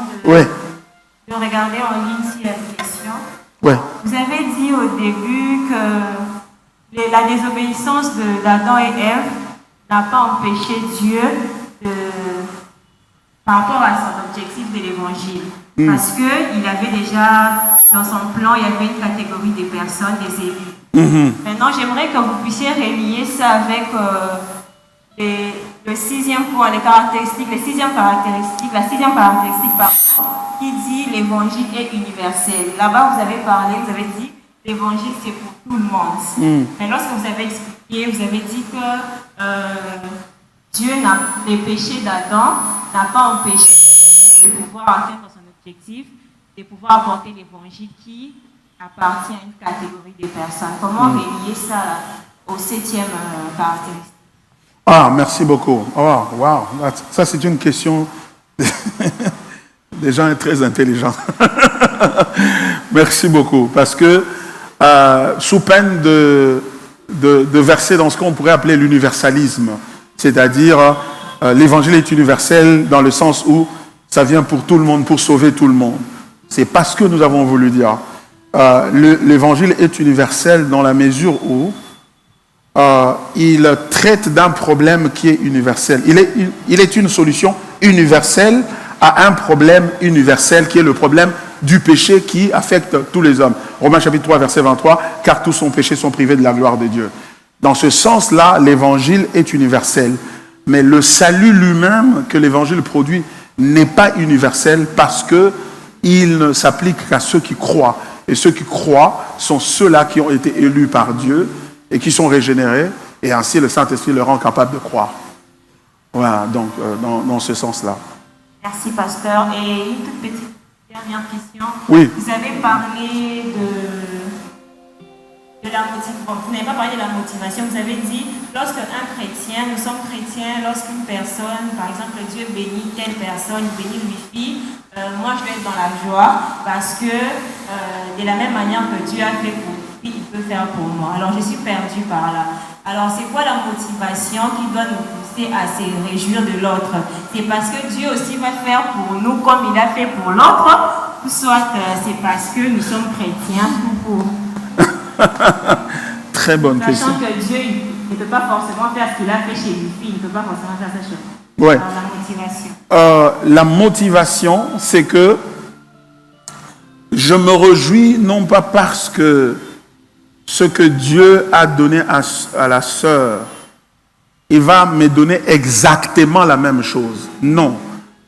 de regarder en ligne s'il y a des questions. Ouais. Vous avez dit au début que la désobéissance d'Adam et Ève n'a pas empêché Dieu par rapport à son objectif de l'évangile. Parce qu'il avait déjà, dans son plan, il y avait une catégorie de personnes, des élus. Maintenant, j'aimerais que vous puissiez relier ça avec le sixième point, la sixième caractéristique, qui dit l'évangile est universel. Là-bas, vous avez dit l'évangile c'est pour tout le monde. Mais lorsque vous avez expliqué, vous avez dit que les péchés d'Adam n'a pas empêché de pouvoir atteindre son objectif, de pouvoir apporter l'évangile qui appartient à une catégorie de personnes. Comment relier ça au 7e caractéristique? Ah, merci beaucoup. Oh, wow. Ça, c'est une question des gens très intelligents. Merci beaucoup. Parce que, sous peine de verser dans ce qu'on pourrait appeler l'universalisme, c'est-à-dire l'évangile est universel dans le sens où ça vient pour tout le monde, pour sauver tout le monde. C'est pas ce que nous avons voulu dire. L'évangile est universel dans la mesure où il traite d'un problème qui est universel. Il est une solution universelle à un problème universel qui est le problème du péché qui affecte tous les hommes. Romains chapitre 3, verset 23, « Car tous sont péchés, sont privés de la gloire de Dieu. » Dans ce sens-là, l'évangile est universel. Mais le salut lui-même que l'évangile produit n'est pas universel parce qu'il ne s'applique qu'à ceux qui croient. Et ceux qui croient sont ceux-là qui ont été élus par Dieu et qui sont régénérés. Et ainsi, le Saint-Esprit leur rend capable de croire. Voilà, donc, dans ce sens-là. Merci, pasteur. Et une toute petite dernière question. Oui. Vous avez parlé de la motivation. Bon, vous n'avez pas parlé de la motivation. Vous avez dit, lorsqu'un chrétien, nous sommes chrétiens, lorsqu'une personne, par exemple, Dieu bénit telle personne, bénit Wi-Fi, moi je vais être dans la joie parce que de la même manière que Dieu a fait pour lui, il peut faire pour moi. Alors je suis perdue par là. Alors c'est quoi la motivation qui doit nous pousser à se réjouir de l'autre? C'est parce que Dieu aussi va faire pour nous comme il a fait pour l'autre, ou soit c'est parce que nous sommes chrétiens tout court? Très bonne question. Sachant que Dieu ne peut pas forcément faire ce qu'il a fait chez lui, il ne peut pas forcément faire ça chez nous. Ouais. Alors, la motivation. La motivation, c'est que je me réjouis non pas parce que ce que Dieu a donné à la sœur, il va me donner exactement la même chose. Non.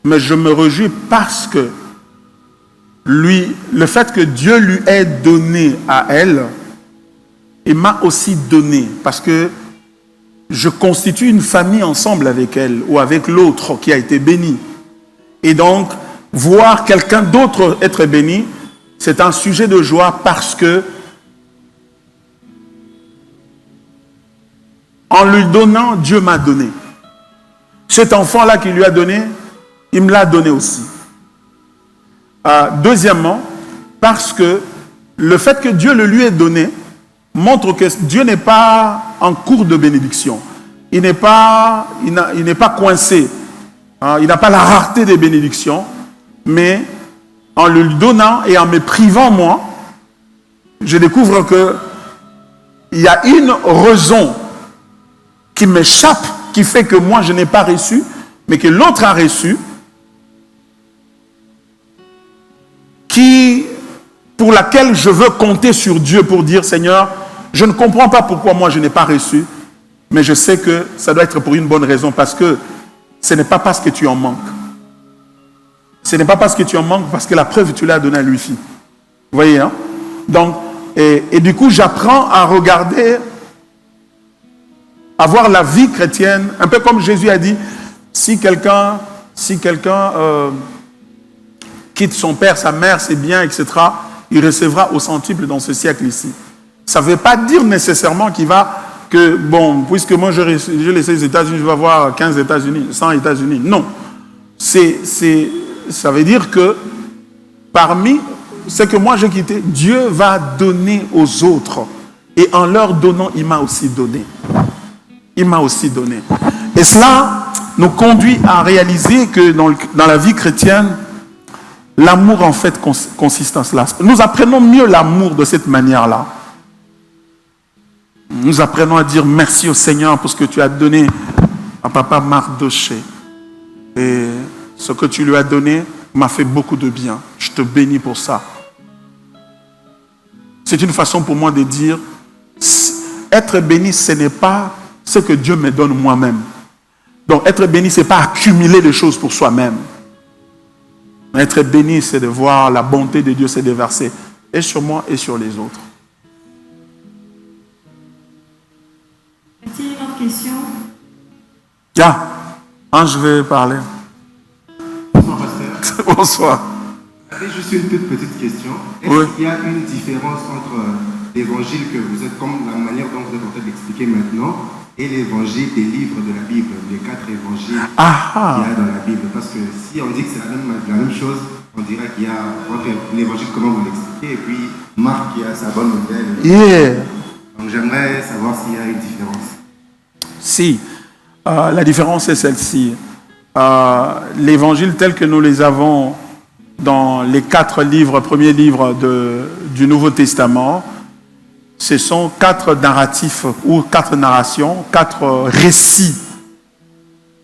Mais je me réjouis parce que le fait que Dieu lui ait donné à elle, il m'a aussi donné. Parce que je constitue une famille ensemble avec elle ou avec l'autre qui a été béni. Et donc, voir quelqu'un d'autre être béni, c'est un sujet de joie parce que en lui donnant, Dieu m'a donné. Cet enfant-là qui lui a donné, il me l'a donné aussi. Deuxièmement, parce que le fait que Dieu le lui ait donné montre que Dieu n'est pas en cours de bénédiction. Il n'est pas coincé. Il n'a pas la rareté des bénédictions. Mais en le lui donnant et en me privant moi, je découvre qu'il y a une raison qui m'échappe, qui fait que moi je n'ai pas reçu, mais que l'autre a reçu, pour laquelle je veux compter sur Dieu pour dire, Seigneur, je ne comprends pas pourquoi moi je n'ai pas reçu, mais je sais que ça doit être pour une bonne raison, parce que ce n'est pas parce que tu en manques. Ce n'est pas parce que tu en manques, parce que la preuve tu l'as donnée à lui-ci. Vous voyez, hein? Donc, et du coup, j'apprends à regarder, à voir la vie chrétienne, un peu comme Jésus a dit, si quelqu'un quitte son père, sa mère, ses biens, etc., il recevra au centuple dans ce siècle ici. Ça ne veut pas dire nécessairement qu'il va, puisque moi j'ai laissé les États-Unis, je vais avoir 15 États-Unis, 100 États-Unis. Non. Ça veut dire que parmi ce que moi j'ai quitté, Dieu va donner aux autres. Et en leur donnant, il m'a aussi donné. Il m'a aussi donné. Et cela nous conduit à réaliser que dans la vie chrétienne, l'amour en fait consiste en cela. Nous apprenons mieux l'amour de cette manière-là. Nous apprenons à dire merci au Seigneur pour ce que tu as donné à papa Mardoché. Et ce que tu lui as donné m'a fait beaucoup de bien. Je te bénis pour ça. C'est une façon pour moi de dire, être béni, ce n'est pas ce que Dieu me donne moi-même. Donc être béni, ce n'est pas accumuler les choses pour soi-même. Être béni, c'est de voir la bonté de Dieu se déverser et sur moi et sur les autres. Ah, je vais parler. Bonsoir, pasteur. Bonsoir. J'avais juste une toute petite question. Est-ce Oui. qu'il y a une différence entre l'évangile que vous êtes, comme la manière dont vous êtes en train d'expliquer maintenant, et l'évangile des livres de la Bible, les 4 évangiles qu'il y a dans la Bible? Parce que si on dit que c'est la même chose, on dirait qu'il y a l'évangile, comment vous l'expliquez, et puis Marc qui a sa bonne nouvelle. Yeah. Donc j'aimerais savoir s'il y a une différence. Si. La différence est celle-ci. L'évangile tel que nous les avons dans les 4 livres, premiers livres du Nouveau Testament, ce sont 4 narratifs ou 4 narrations, 4 récits,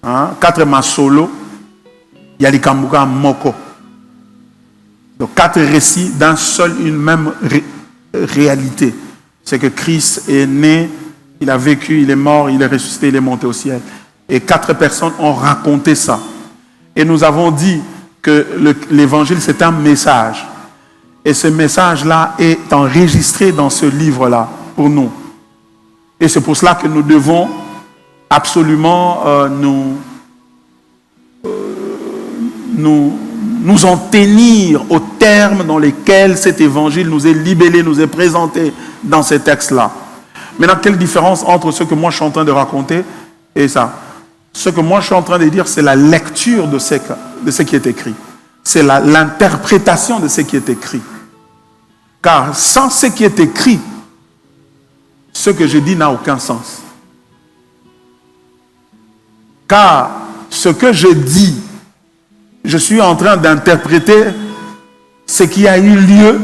4 masolo, il y a les Kambuka Moko. Donc 4 récits une même réalité. C'est que Christ est né, il a vécu, il est mort, il est ressuscité, il est monté au ciel. Et 4 personnes ont raconté ça. Et nous avons dit que l'évangile c'est un message. Et ce message-là est enregistré dans ce livre-là pour nous. Et c'est pour cela que nous devons absolument nous en tenir aux termes dans lesquels cet évangile nous est libellé, nous est présenté dans ces textes-là. Maintenant, quelle différence entre ce que moi je suis en train de raconter et ça? Ce que moi je suis en train de dire, c'est la lecture de ce qui est écrit. C'est l'interprétation de ce qui est écrit. Car sans ce qui est écrit, ce que je dis n'a aucun sens. Car ce que je dis, je suis en train d'interpréter ce qui a eu lieu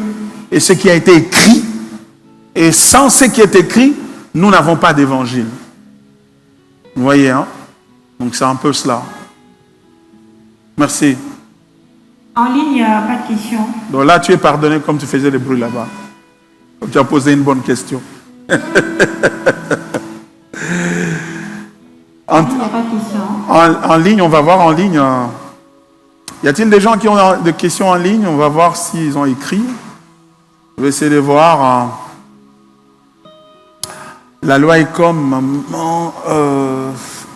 et ce qui a été écrit. Et sans ce qui est écrit, nous n'avons pas d'évangile. Vous voyez, hein? Donc c'est un peu cela. Merci. En ligne, il n'y a pas de questions. Donc là, tu es pardonné comme tu faisais des bruits là-bas. Comme tu as posé une bonne question. En ligne, il n'y a pas de questions. En ligne, on va voir en ligne. Y a-t-il des gens qui ont des questions en ligne? On va voir s'ils ont écrit. Je vais essayer de voir. La loi est comme...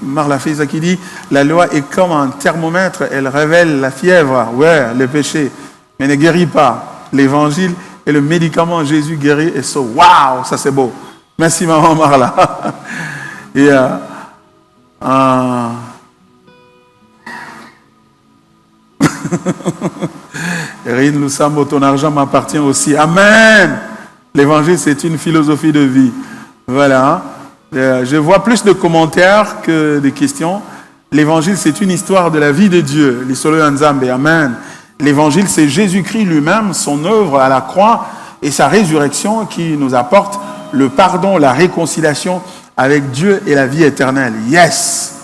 Marla Feza qui dit, la loi est comme un thermomètre, elle révèle la fièvre, ouais, le péché, mais ne guérit pas. L'évangile est le médicament, Jésus guérit et sauve. Waouh, ça c'est beau. Merci maman Marla. Et Erin Lusambo, ton argent m'appartient aussi. Amen. L'évangile c'est une philosophie de vie. Voilà. Je vois plus de commentaires que de questions. L'évangile, c'est une histoire de la vie de Dieu. Amen. L'évangile, c'est Jésus-Christ lui-même, son œuvre à la croix et sa résurrection qui nous apporte le pardon, la réconciliation avec Dieu et la vie éternelle. Yes.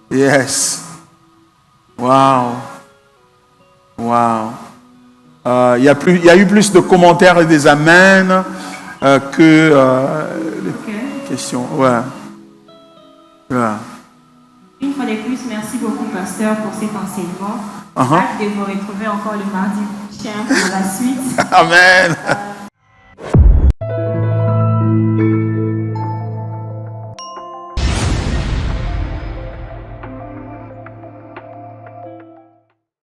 Yes. Wow. Wow. Il y a eu plus de commentaires et des amens questions. Ouais. Une fois de plus, merci beaucoup, pasteur, pour cet enseignement. Hâte de vous retrouver encore le mardi prochain pour la suite. Amen.